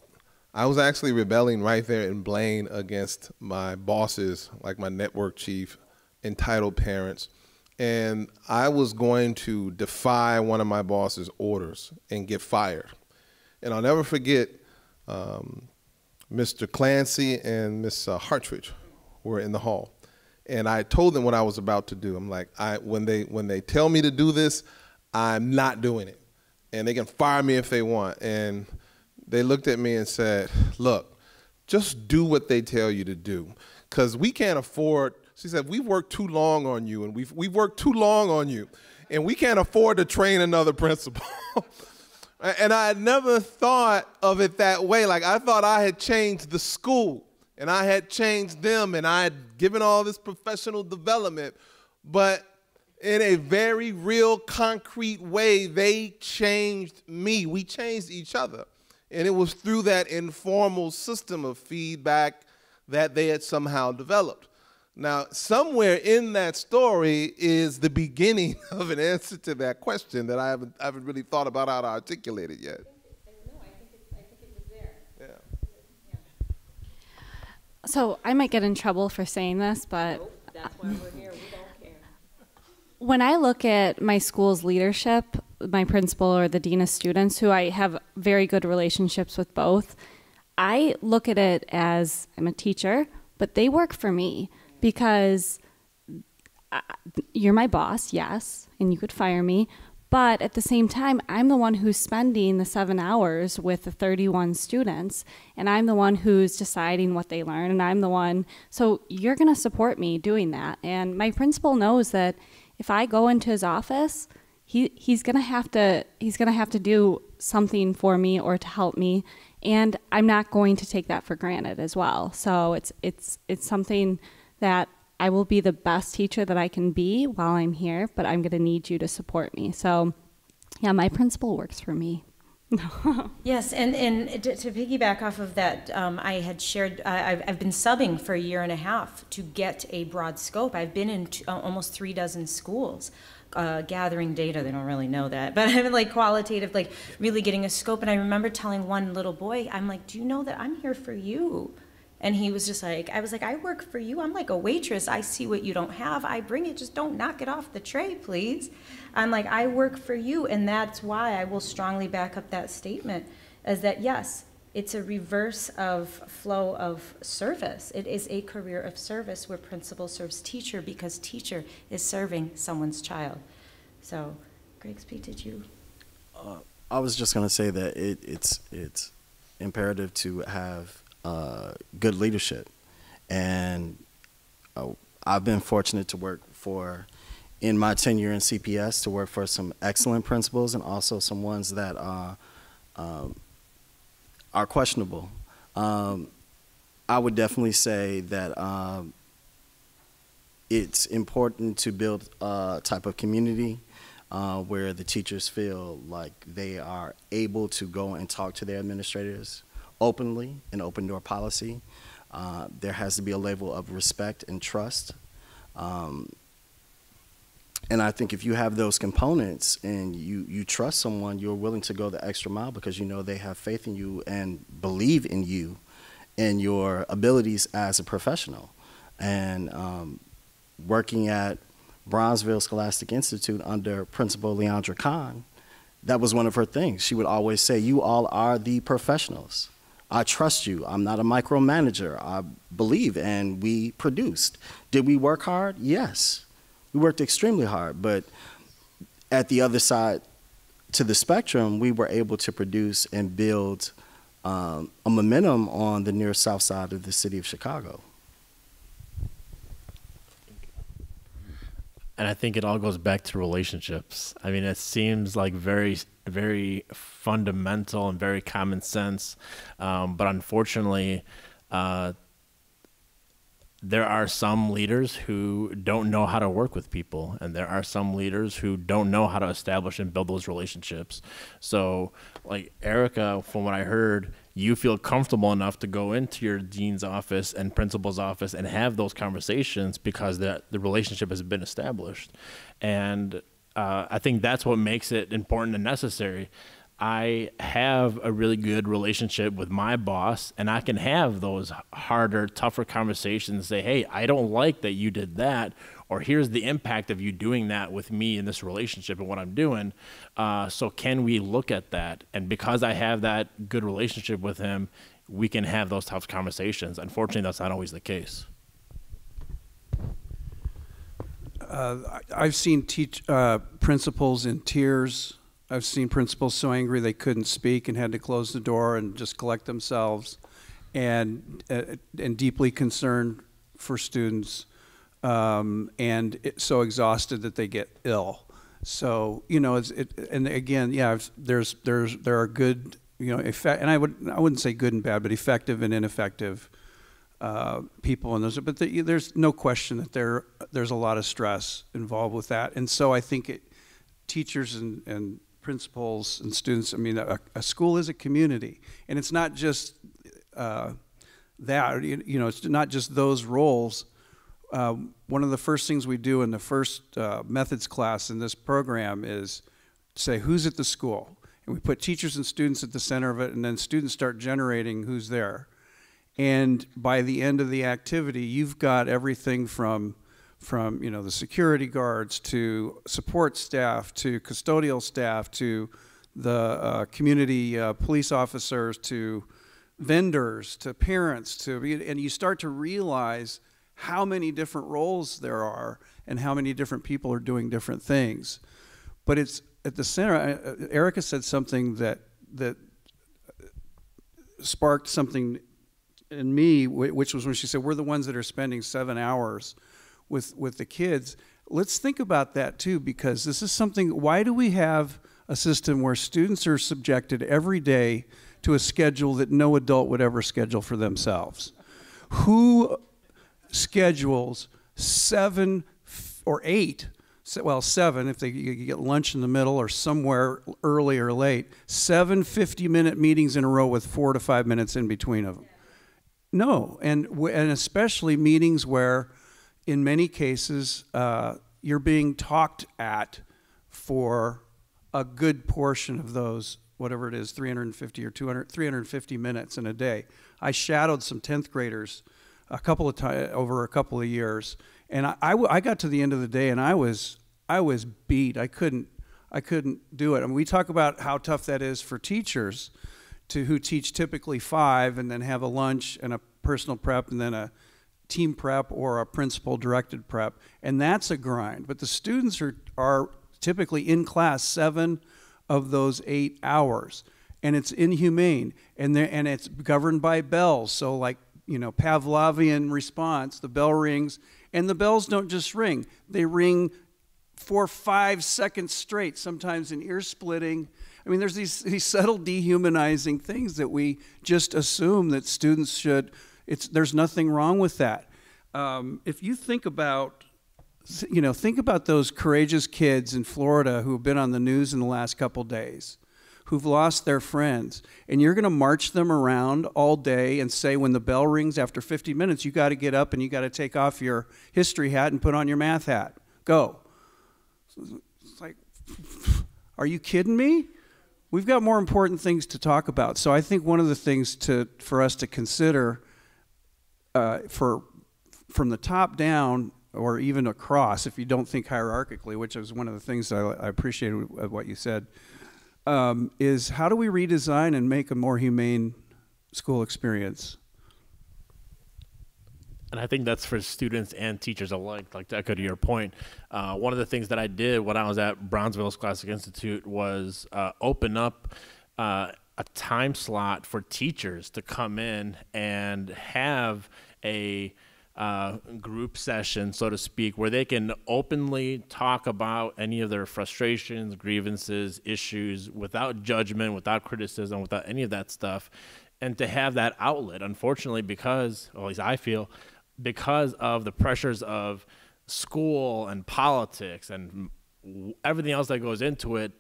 I was actually rebelling right there in Blaine against my bosses, like my network chief, entitled parents. And I was going to defy one of my boss's orders and get fired. And I'll never forget, Mr. Clancy and Miss Hartridge were in the hall. And I told them what I was about to do. I'm like, when they tell me to do this, I'm not doing it. And they can fire me if they want. And they looked at me and said, look, just do what they tell you to do, because we can't afford. She said, we've worked too long on you, and we've worked too long on you, and we can't afford to train another principal. And I had never thought of it that way. Like, I thought I had changed the school, and I had changed them, and I had given all this professional development. But in a very real, concrete way, they changed me. We changed each other. And it was through that informal system of feedback that they had somehow developed. Now, somewhere in that story is the beginning of an answer to that question that I haven't really thought about how to articulate it yet. No, I think it was there. Yeah. So I might get in trouble for saying this, but Nope, that's why we're here. We don't care. when I look at my school's leadership, my principal or the dean of students, who I have very good relationships with both, I look at it as I'm a teacher, but they work for me because you're my boss, yes, and you could fire me, but at the same time, I'm the one who's spending the 7 hours with the 31 students, and I'm the one who's deciding what they learn, and I'm the one, so you're gonna support me doing that. And my principal knows that if I go into his office, he's gonna have to do something for me or to help me, and I'm not going to take that for granted as well. So it's something that I will be the best teacher that I can be while I'm here, but I'm gonna need you to support me. So yeah, my principal works for me. Yes, and to piggyback off of that, I had shared, I've been subbing for a year and a half to get a broad scope. I've been in almost 36 schools, gathering data. They don't really know that, but I'm like qualitative, like really getting a scope. And I remember telling one little boy, I'm like, do you know that I'm here for you? And he was just like, I was like, I work for you. I'm like a waitress. I see what you don't have. I bring it. Just don't knock it off the tray, please. I'm like, I work for you. And that's why I will strongly back up that statement, is that, yes, it's a reverse of flow of service. It is a career of service where principal serves teacher because teacher is serving someone's child. So, Grigsby, did you? I was just going to say that it's imperative to have good leadership, and I've been fortunate to work in my tenure in CPS, to work for some excellent principals and also some ones that are questionable. I would definitely say that it's important to build a type of community where the teachers feel like they are able to go and talk to their administrators openly, an open door policy. There has to be a level of respect and trust. And I think if you have those components and you trust someone, you're willing to go the extra mile because you know they have faith in you and believe in you and your abilities as a professional. And working at Bronzeville Scholastic Institute under Principal Leandra Khan, that was one of her things. She would always say, you all are the professionals. I trust you. I'm not a micromanager. I believe, and we produced. Did we work hard? Yes. We worked extremely hard, but at the other side to the spectrum, we were able to produce and build a momentum on the near south side of the city of Chicago. And I think it all goes back to relationships. I mean, it seems like very, very fundamental and very common sense. But unfortunately, there are some leaders who don't know how to work with people. And there are some leaders who don't know how to establish and build those relationships. So like Erica, from what I heard, you feel comfortable enough to go into your dean's office and principal's office and have those conversations because the relationship has been established. And I think that's what makes it important and necessary. I have a really good relationship with my boss, and I can have those harder, tougher conversations and say, hey, I don't like that you did that, or here's the impact of you doing that with me in this relationship and what I'm doing. So can we look at that? And because I have that good relationship with him, we can have those tough conversations. Unfortunately, that's not always the case. I've seen principals in tears. I've seen principals so angry they couldn't speak and had to close the door and just collect themselves, and deeply concerned for students, and so exhausted that they get ill. So you know, and again, yeah, there are good, you know, and I wouldn't say good and bad, but effective and ineffective people in those. But there's no question that there's a lot of stress involved with that, and so I think teachers and principals and students, I mean, a school is a community, and it's not just that, you know, it's not just those roles. One of the first things we do in the first methods class in this program is say who's at the school, and we put teachers and students at the center of it, and then students start generating who's there. And by the end of the activity, you've got everything from you know, the security guards to support staff to custodial staff to the community police officers to vendors to parents and you start to realize how many different roles there are and how many different people are doing different things. But it's at the center. Erica said something that sparked something in me, which was when she said, we're the ones that are spending 7 hours with the kids. let's think about that too, because this is something, why do we have a system where students are subjected every day to a schedule that no adult would ever schedule for themselves? Who schedules 7 or 8, well, 7 if you get lunch in the middle or somewhere early or late, 7 50-minute meetings in a row with 4 to 5 minutes in between of them? No, and especially meetings where, in many cases, you're being talked at for a good portion of those, whatever it is, 350 or 350 minutes in a day. I shadowed some 10th graders a couple of times over a couple of years, and I got to the end of the day and I was beat. I couldn't do it. I mean, we talk about how tough that is for teachers who teach typically 5 and then have a lunch and a personal prep and then a team prep or a principal directed prep, and that's a grind. But the students are typically in class 7 of those 8 hours, and it's inhumane, and it's governed by bells. So, like, you know, Pavlovian response, the bell rings, and the bells don't just ring, they ring for 5 seconds straight, sometimes in ear splitting. I mean, there's these subtle dehumanizing things that we just assume that students should. There's nothing wrong with that. If you think about, think about those courageous kids in Florida who have been on the news in the last couple days, who've lost their friends, and you're going to march them around all day and say, when the bell rings after 50 minutes, you got to get up and you got to take off your history hat and put on your math hat. Go. It's like, are you kidding me? We've got more important things to talk about. So I think one of the things for us to consider from the top down or even across, if you don't think hierarchically, which is one of the things I appreciated what you said, is how do we redesign and make a more humane school experience? And I think that's for students and teachers alike, like to echo to your point. One of the things that I did when I was at Brownsville's Classic Institute was open up a time slot for teachers to come in and have a group session, so to speak, where they can openly talk about any of their frustrations, grievances, issues, without judgment, without criticism, without any of that stuff, and to have that outlet. Unfortunately, because, or at least I feel, because of the pressures of school and politics and everything else that goes into it,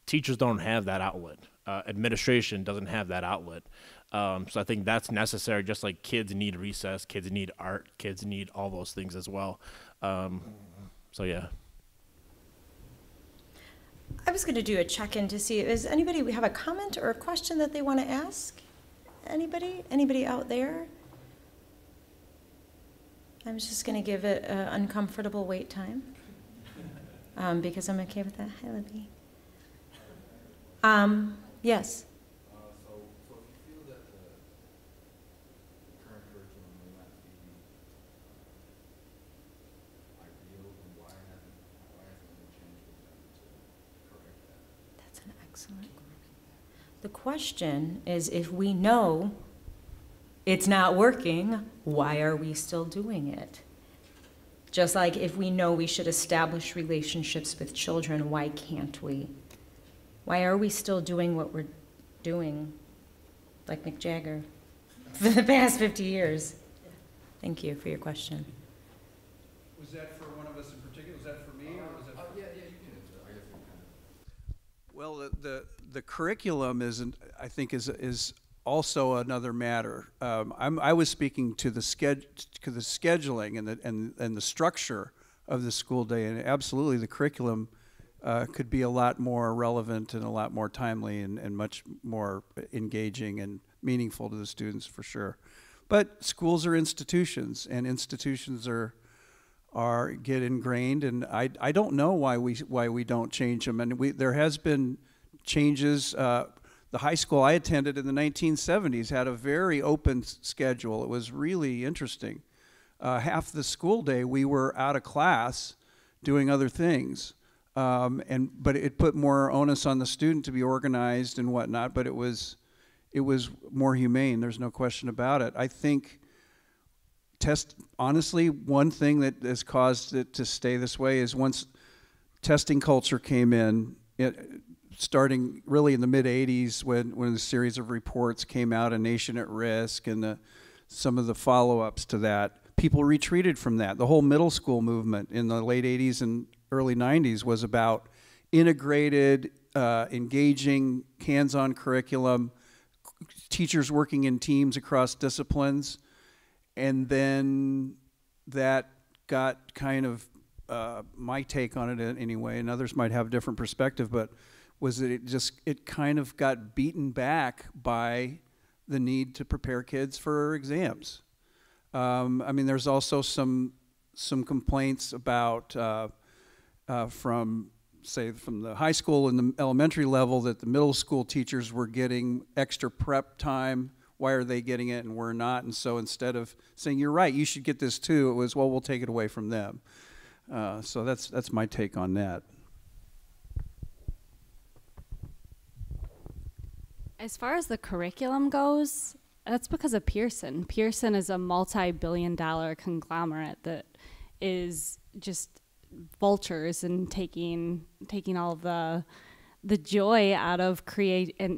teachers don't have that outlet. Administration doesn't have that outlet. So I think that's necessary, just like kids need recess, kids need art, kids need all those things as well. So yeah. I was going to do a check-in to see, does anybody have a comment or a question that they want to ask? Anybody? Anybody out there? I'm just going to give it an uncomfortable wait time because I'm okay with that. Hi, Libby. Yes. So if you feel that the current curriculum may not be ideal, then why hasn't it changed to correct that? That's an excellent question. The question is, if we know it's not working, why are we still doing it? Just like if we know we should establish relationships with children, why can't we? Why are we still doing what we're doing, like Mick Jagger, for the past 50 years? Thank you for your question. Was that for one of us in particular? Was that for me, or was that for... Yeah, you can answer. I guess you can. Well, the curriculum I think is also another matter. I was speaking to the scheduling and the structure of the school day, and absolutely the curriculum could be a lot more relevant and a lot more timely and much more engaging and meaningful to the students, for sure. But schools are institutions, and institutions get ingrained, and I don't know why we don't change them. And there has been changes. The high school I attended in the 1970s had a very open schedule. It was really interesting. Half the school day we were out of class doing other things. But it put more onus on the student to be organized and whatnot, but it was more humane. There's no question about it. I think honestly, one thing that has caused it to stay this way is once testing culture came in, starting really in the mid-'80s when the series of reports came out, A Nation at Risk, and some of the follow-ups to that, people retreated from that. The whole middle school movement in the late 80s and early 90s was about integrated, engaging, hands-on curriculum, teachers working in teams across disciplines, and then that got kind of, my take on it anyway, and others might have a different perspective, but was that it kind of got beaten back by the need to prepare kids for exams. I mean, there's also some complaints about from the high school and the elementary level that the middle school teachers were getting extra prep time. Why are they getting it and we're not? And so instead of saying, you're right, you should get this too, it was, well, we'll take it away from them. So that's my take on that. As far as the curriculum goes, that's because of Pearson. Pearson is a multi-billion-dollar conglomerate that is just vultures and taking all of the joy out of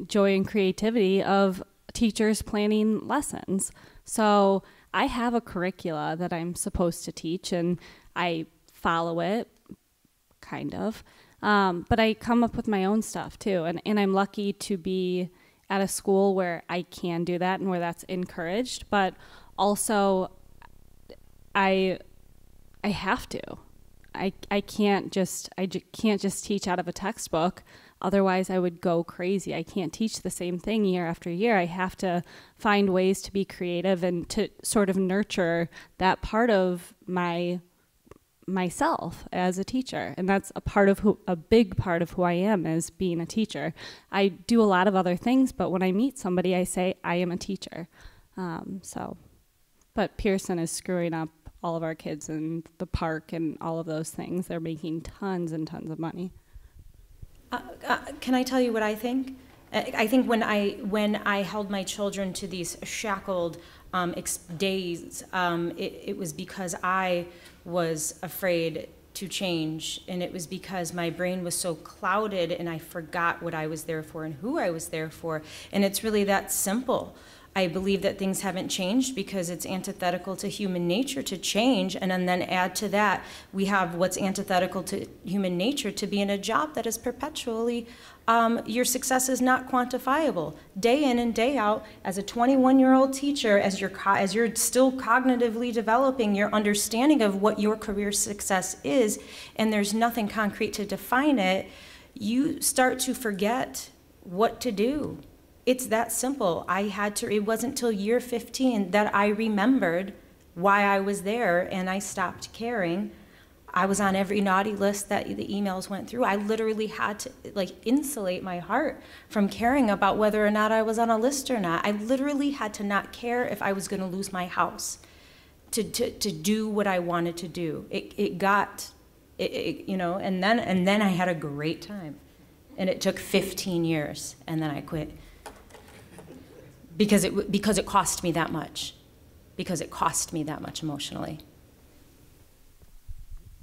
joy and creativity of teachers planning lessons. So I have a curricula that I'm supposed to teach, and I follow it, kind of. But I come up with my own stuff too, and I'm lucky to be at a school where I can do that and where that's encouraged, but also I have to. I can't just teach out of a textbook. Otherwise, I would go crazy. I can't teach the same thing year after year. I have to find ways to be creative and to sort of nurture that part of myself as a teacher. And that's a big part of who I am, as being a teacher. I do a lot of other things, but when I meet somebody, I say I am a teacher. But Pearson is screwing up all of our kids in the park and all of those things. They're making tons and tons of money. Can I tell you what I think? I think when I held my children to these shackled days, it was because I was afraid to change, and it was because my brain was so clouded and I forgot what I was there for and who I was there for. And it's really that simple. I believe that things haven't changed because it's antithetical to human nature to change, and then add to that, we have what's antithetical to human nature to be in a job that is perpetually, your success is not quantifiable. Day in and day out, as a 21-year-old teacher, as you're still cognitively developing your understanding of what your career success is, and there's nothing concrete to define it, you start to forget what to do. It's that simple. It wasn't till year 15 that I remembered why I was there, and I stopped caring. I was on every naughty list that the emails went through. I literally had to insulate my heart from caring about whether or not I was on a list or not. I literally had to not care if I was gonna lose my house to do what I wanted to do. And then I had a great time. And it took 15 years, and then I quit. Because it cost me that much. Because it cost me that much emotionally.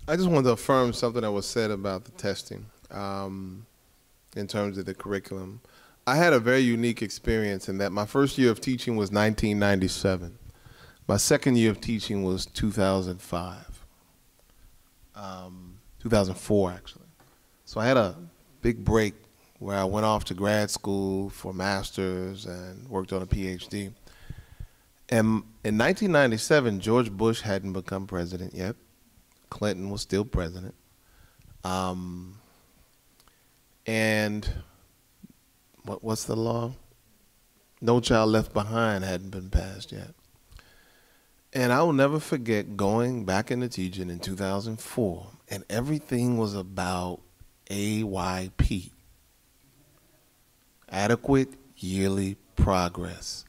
I just wanted to affirm something that was said about the testing in terms of the curriculum. I had a very unique experience in that my first year of teaching was 1997. My second year of teaching was 2005. 2004, actually. So I had a big break where I went off to grad school for a master's and worked on a PhD. And in 1997, George Bush hadn't become president yet. Clinton was still president. And what's the law? No Child Left Behind hadn't been passed yet. And I will never forget going back into teaching in 2004, and everything was about AYP. Adequate Yearly Progress.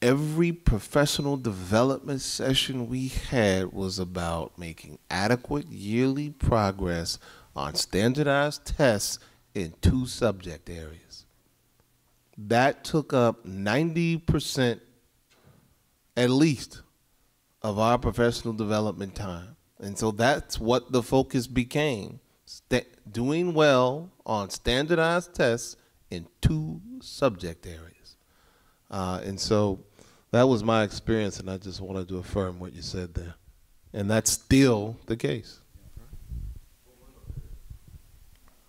Every professional development session we had was about making adequate yearly progress on standardized tests in 2 subject areas. That took up 90% at least of our professional development time. And so that's what the focus became, doing well on standardized tests in 2 subject areas. And so that was my experience, and I just wanted to affirm what you said there. And that's still the case.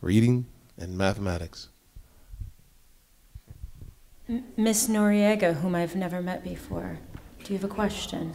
Reading and mathematics. Miss Noriega, whom I've never met before, do you have a question?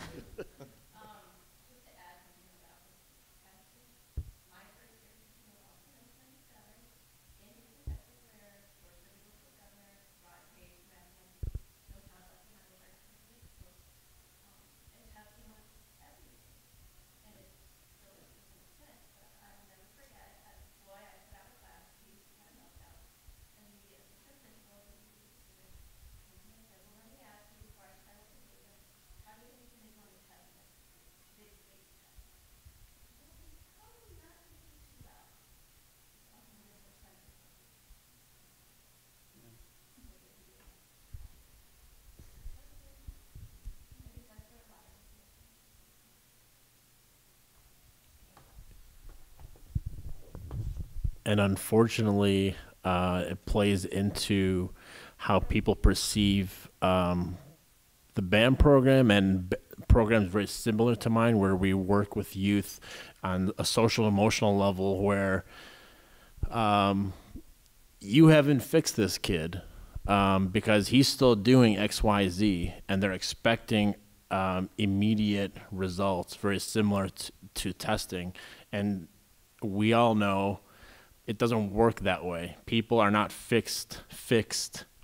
And unfortunately, it plays into how people perceive the BAM program and programs very similar to mine, where we work with youth on a social emotional level, where you haven't fixed this kid because he's still doing XYZ, and they're expecting immediate results very similar to testing. And we all know it doesn't work that way. People are not fixed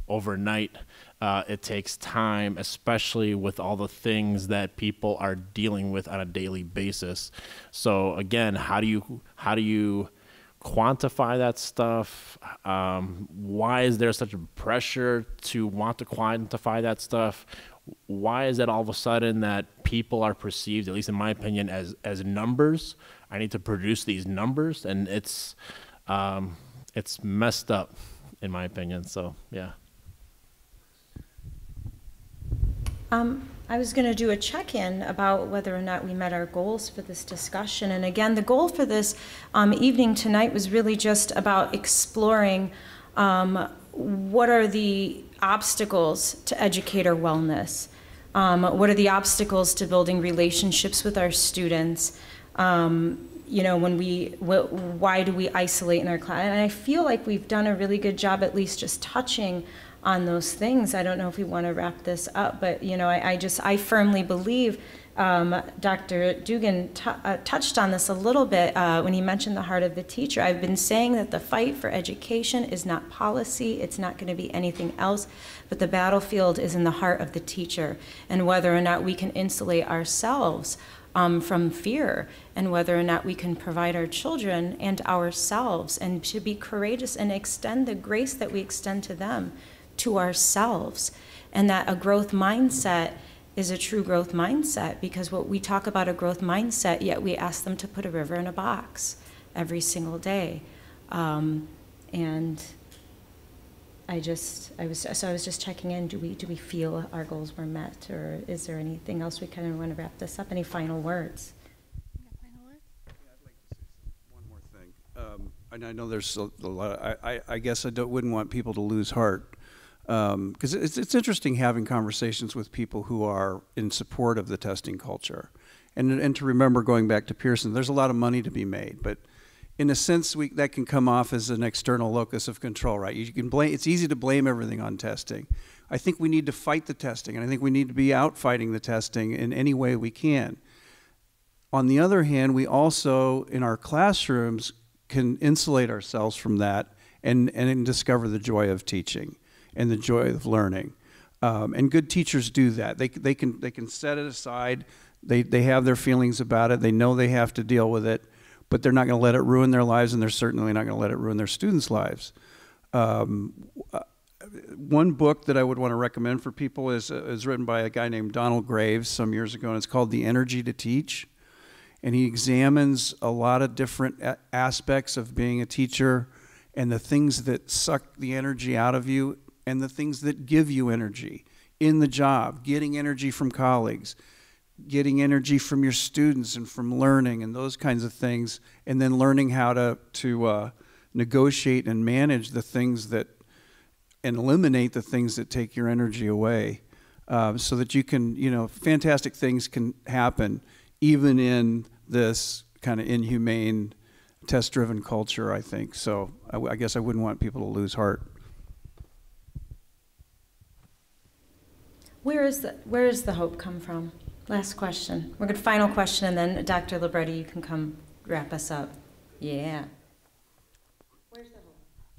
overnight. It takes time, especially with all the things that people are dealing with on a daily basis. So again, how do you quantify that stuff? Why is there such a pressure to want to quantify that stuff? Why is it all of a sudden that people are perceived, at least in my opinion, as numbers? I need to produce these numbers, and it's messed up, in my opinion. So yeah. I was going to do a check-in about whether or not we met our goals for this discussion. And again, the goal for this evening tonight was really just about exploring what are the obstacles to educator wellness? What are the obstacles to building relationships with our students? You know, why do we isolate in our class? And I feel like we've done a really good job at least just touching on those things. I don't know if we want to wrap this up, but you know, I firmly believe Dr. Dugan touched on this a little bit when he mentioned the heart of the teacher. I've been saying that the fight for education is not policy, it's not going to be anything else, but the battlefield is in the heart of the teacher, and whether or not we can insulate ourselves from fear, and whether or not we can provide our children and ourselves, and to be courageous and extend the grace that we extend to them to ourselves, and that a growth mindset is a true growth mindset, because what we talk about a growth mindset, yet we ask them to put a river in a box every single day. And I was just checking in, do we feel our goals were met, or is there anything else we kind of want to wrap this up? Any final words? Yeah, I'd like to say one more thing. And I know there's a lot, I guess I wouldn't want people to lose heart. Because it's interesting having conversations with people who are in support of the testing culture. And to remember, going back to Pearson, there's a lot of money to be made, but in a sense that can come off as an external locus of control, right? You can blame, it's easy to blame everything on testing. I think we need to fight the testing, and I think we need to be out fighting the testing in any way we can. On the other hand, we also, in our classrooms, can insulate ourselves from that and discover the joy of teaching and the joy of learning. And good teachers do that. They can set it aside. They have their feelings about it. They know they have to deal with it, but they're not going to let it ruin their lives, and they're certainly not going to let it ruin their students' lives. One book that I would want to recommend for people is written by a guy named Donald Graves some years ago, and it's called The Energy to Teach. And he examines a lot of different aspects of being a teacher, and the things that suck the energy out of you, and the things that give you energy in the job, getting energy from colleagues, getting energy from your students and from learning and those kinds of things, and then learning how to negotiate and manage the things that, and eliminate the things that take your energy away, so that you can, fantastic things can happen even in this kind of inhumane, test-driven culture, I think. So I guess I wouldn't want people to lose heart. Where is the hope come from? Last question. We're going to final question, and then Dr. Libretti, you can come wrap us up. Yeah. Where's the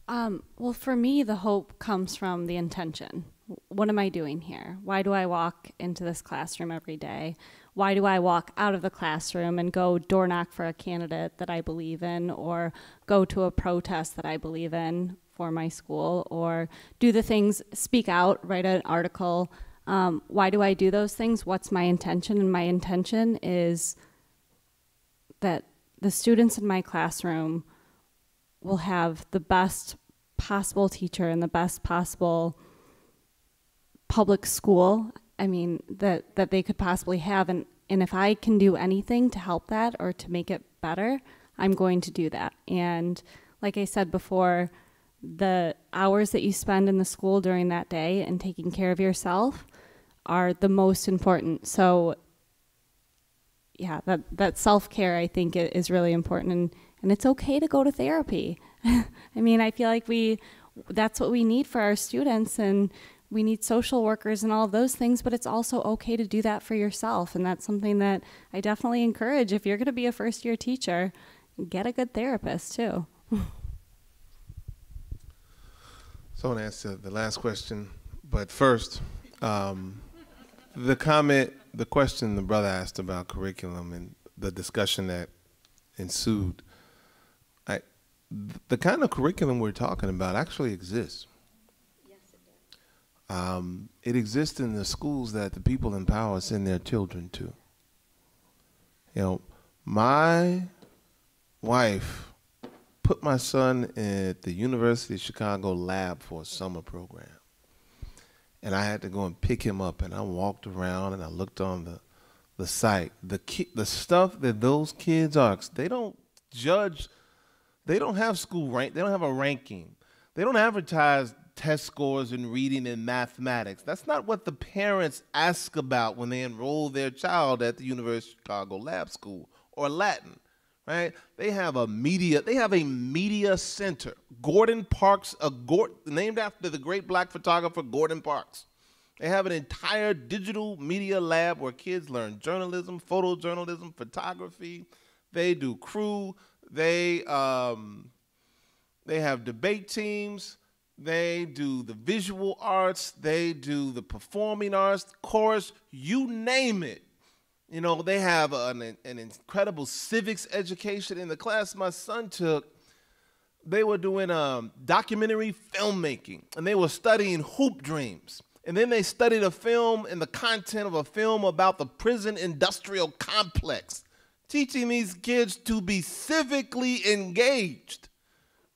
hope? Well, for me, the hope comes from the intention. What am I doing here? Why do I walk into this classroom every day? Why do I walk out of the classroom and go door knock for a candidate that I believe in, or go to a protest that I believe in for my school, or do the things, speak out, write an article? Why do I do those things? What's my intention? And my intention is that the students in my classroom will have the best possible teacher and the best possible public school, that they could possibly have. And if I can do anything to help that or to make it better, I'm going to do that. And like I said before, the hours that you spend in the school during that day and taking care of yourself are the most important. So yeah, that self-care, I think, is really important. And it's okay to go to therapy. I feel like that's what we need for our students, and we need social workers and all of those things, but it's also okay to do that for yourself. And that's something that I definitely encourage. If you're going to be a first-year teacher, get a good therapist too. So I want to answer the last question, but first, the question the brother asked about curriculum and the discussion that ensued, the kind of curriculum we're talking about actually exists. Yes, it does. It exists in the schools that the people in power send their children to. My wife put my son at the University of Chicago lab for a summer program. And I had to go and pick him up, and I walked around and I looked on the site. The stuff that those kids are, they don't judge, they don't have school rank, they don't have a ranking. They don't advertise test scores in reading and mathematics. That's not what the parents ask about when they enroll their child at the University of Chicago Lab School or Latin, right? They have a media center. Gordon Parks, named after the great black photographer Gordon Parks. They have an entire digital media lab where kids learn journalism, photojournalism, photography. They do crew. They have debate teams. They do the visual arts. They do the performing arts, chorus, you name it. They have an incredible civics education. In the class my son took, they were doing documentary filmmaking, and they were studying hoop dreams. And then they studied a film and the content of a film about the prison industrial complex, teaching these kids to be civically engaged,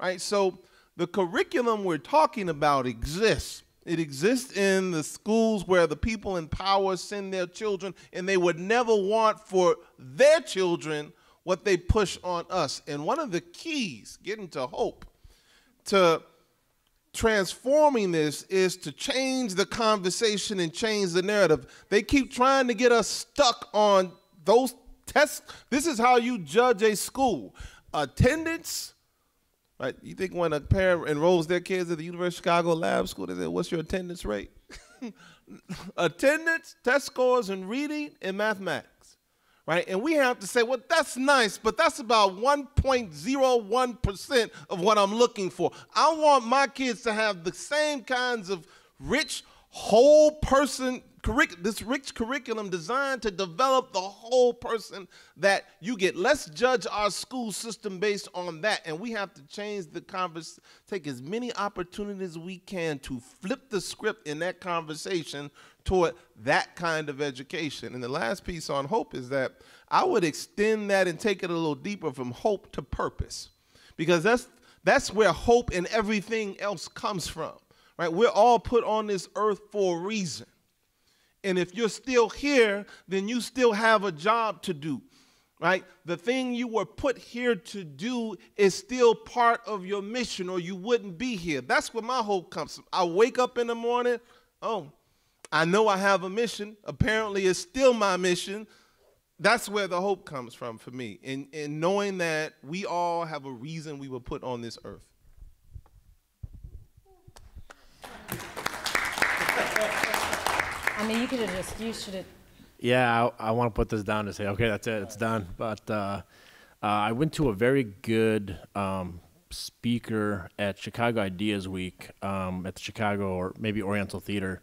right? So the curriculum we're talking about exists. It exists in the schools where the people in power send their children, and they would never want for their children what they push on us. And one of the keys, getting to hope, to transforming this is to change the conversation and change the narrative. They keep trying to get us stuck on those tests. This is how you judge a school. Attendance. Right? You think when a parent enrolls their kids at the University of Chicago Lab School, they say, what's your attendance rate? Attendance, test scores in reading and mathematics, right? And we have to say, well, that's nice, but that's about 1.01% of what I'm looking for. I want my kids to have the same kinds of rich, whole person this rich curriculum designed to develop the whole person, that you get. Let's judge our school system based on that. And we have to change the conversation, take as many opportunities as we can to flip the script in that conversation toward that kind of education. And the last piece on hope is that I would extend that and take it a little deeper from hope to purpose, because that's where hope and everything else comes from, right? We're all put on this earth for a reason. And if you're still here, then you still have a job to do, right? The thing you were put here to do is still part of your mission, or you wouldn't be here. That's where my hope comes from. I wake up in the morning, oh, I know I have a mission. Apparently, it's still my mission. That's where the hope comes from for me, in knowing that we all have a reason we were put on this earth. I mean, you should have. Yeah, I want to put this down to say, okay, that's it, it's done. But I went to a very good speaker at Chicago Ideas Week at the Chicago or maybe Oriental Theater.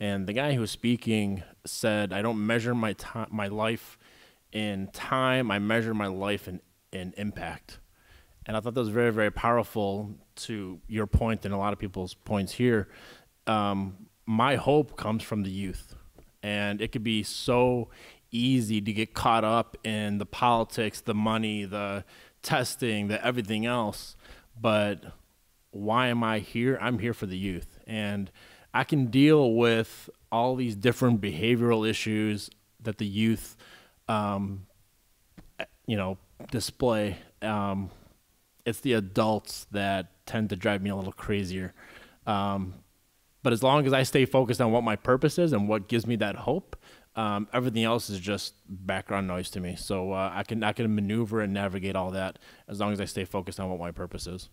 And the guy who was speaking said, I don't measure my life in time, I measure my life in impact. And I thought that was very, very powerful to your point and a lot of people's points here. My hope comes from the youth. And it could be so easy to get caught up in the politics, the money, the testing, the everything else. But why am I here? I'm here for the youth. And I can deal with all these different behavioral issues that the youth, display. It's the adults that tend to drive me a little crazier. But as long as I stay focused on what my purpose is and what gives me that hope, everything else is just background noise to me. So I can maneuver and navigate all that as long as I stay focused on what my purpose is.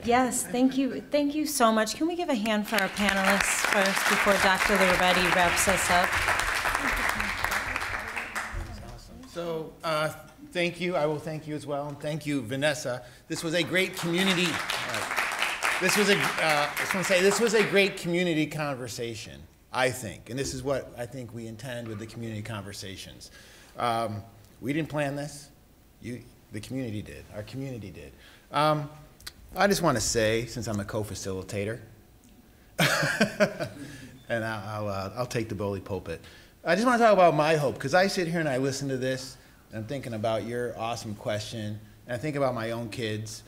Yes, thank you so much. Can we give a hand for our panelists first before Dr. Liretti wraps us up? So thank you. I will thank you as well, and thank you, Vanessa. This was a great community. This was a great community conversation, I think, and this is what I think we intend with the community conversations. We didn't plan this. The community did. Our community did. I just want to say, since I'm a co-facilitator, and I'll take the bully pulpit. I just want to talk about my hope, because I sit here and I listen to this, and I'm thinking about your awesome question, and I think about my own kids.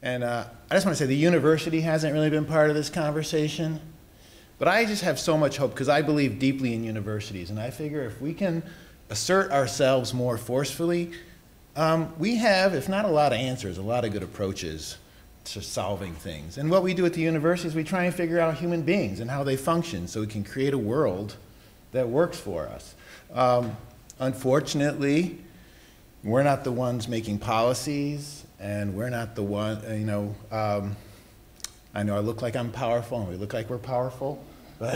And I just want to say the university hasn't really been part of this conversation, but I just have so much hope, because I believe deeply in universities, and I figure if we can assert ourselves more forcefully, we have, if not a lot of answers, a lot of good approaches to solving things. And what we do at the university is we try and figure out human beings and how they function so we can create a world that works for us. Unfortunately, we're not the ones making policies, and we're not the one, I know I look like I'm powerful, and we look like we're powerful, but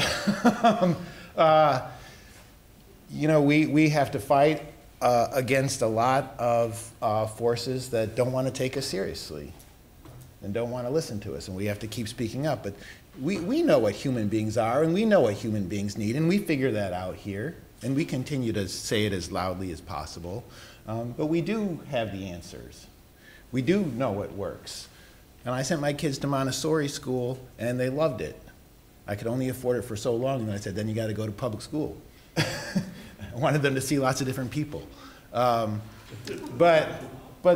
we have to fight against a lot of forces that don't want to take us seriously and don't want to listen to us, and we have to keep speaking up. But we know what human beings are, and we know what human beings need, and we figure that out here, and we continue to say it as loudly as possible. But we do have the answers. We do know what works. And I sent my kids to Montessori school, and they loved it. I could only afford it for so long, and I said, then you got to go to public school. I wanted them to see lots of different people. But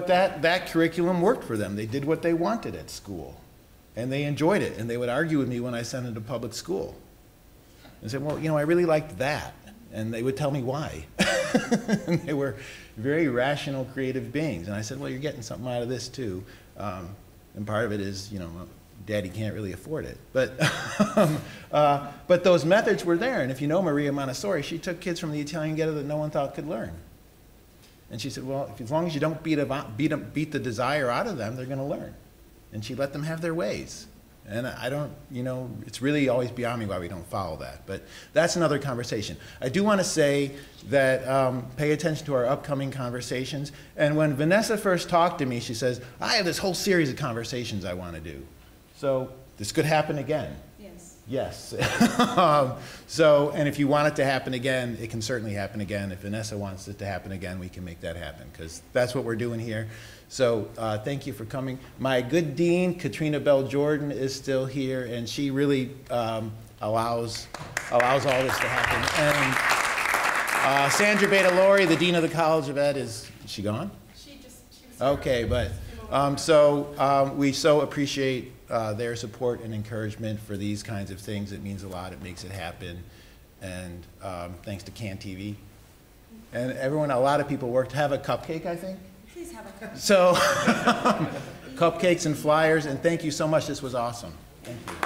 that curriculum worked for them. They did what they wanted at school, and they enjoyed it. And they would argue with me when I sent them to public school. And said, well, I really liked that. And they would tell me why. And they were very rational, creative beings. And I said, well, you're getting something out of this too. And part of it is, Daddy can't really afford it. But those methods were there. And if you know Maria Montessori, she took kids from the Italian ghetto that no one thought could learn. And she said, well, as long as you don't beat the desire out of them, they're going to learn. And she let them have their ways. And I don't, it's really always beyond me why we don't follow that. But that's another conversation. I do want to say that pay attention to our upcoming conversations. And when Vanessa first talked to me, she says, I have this whole series of conversations I want to do. So this could happen again. Yes. And if you want it to happen again, it can certainly happen again. If Vanessa wants it to happen again, we can make that happen, because that's what we're doing here. So thank you for coming. My good dean, Katrina Bell Jordan, is still here, and she really allows all this to happen. Sandra Beta-Lori, the Dean of the College of Ed, is she gone? She was okay, but we so appreciate their support and encouragement for these kinds of things. It means a lot. It makes it happen. And thanks to CAN TV. And everyone, a lot of people worked. Have a cupcake, I think? Please have a cupcake. So, cupcakes and flyers, and thank you so much. This was awesome. Thank you.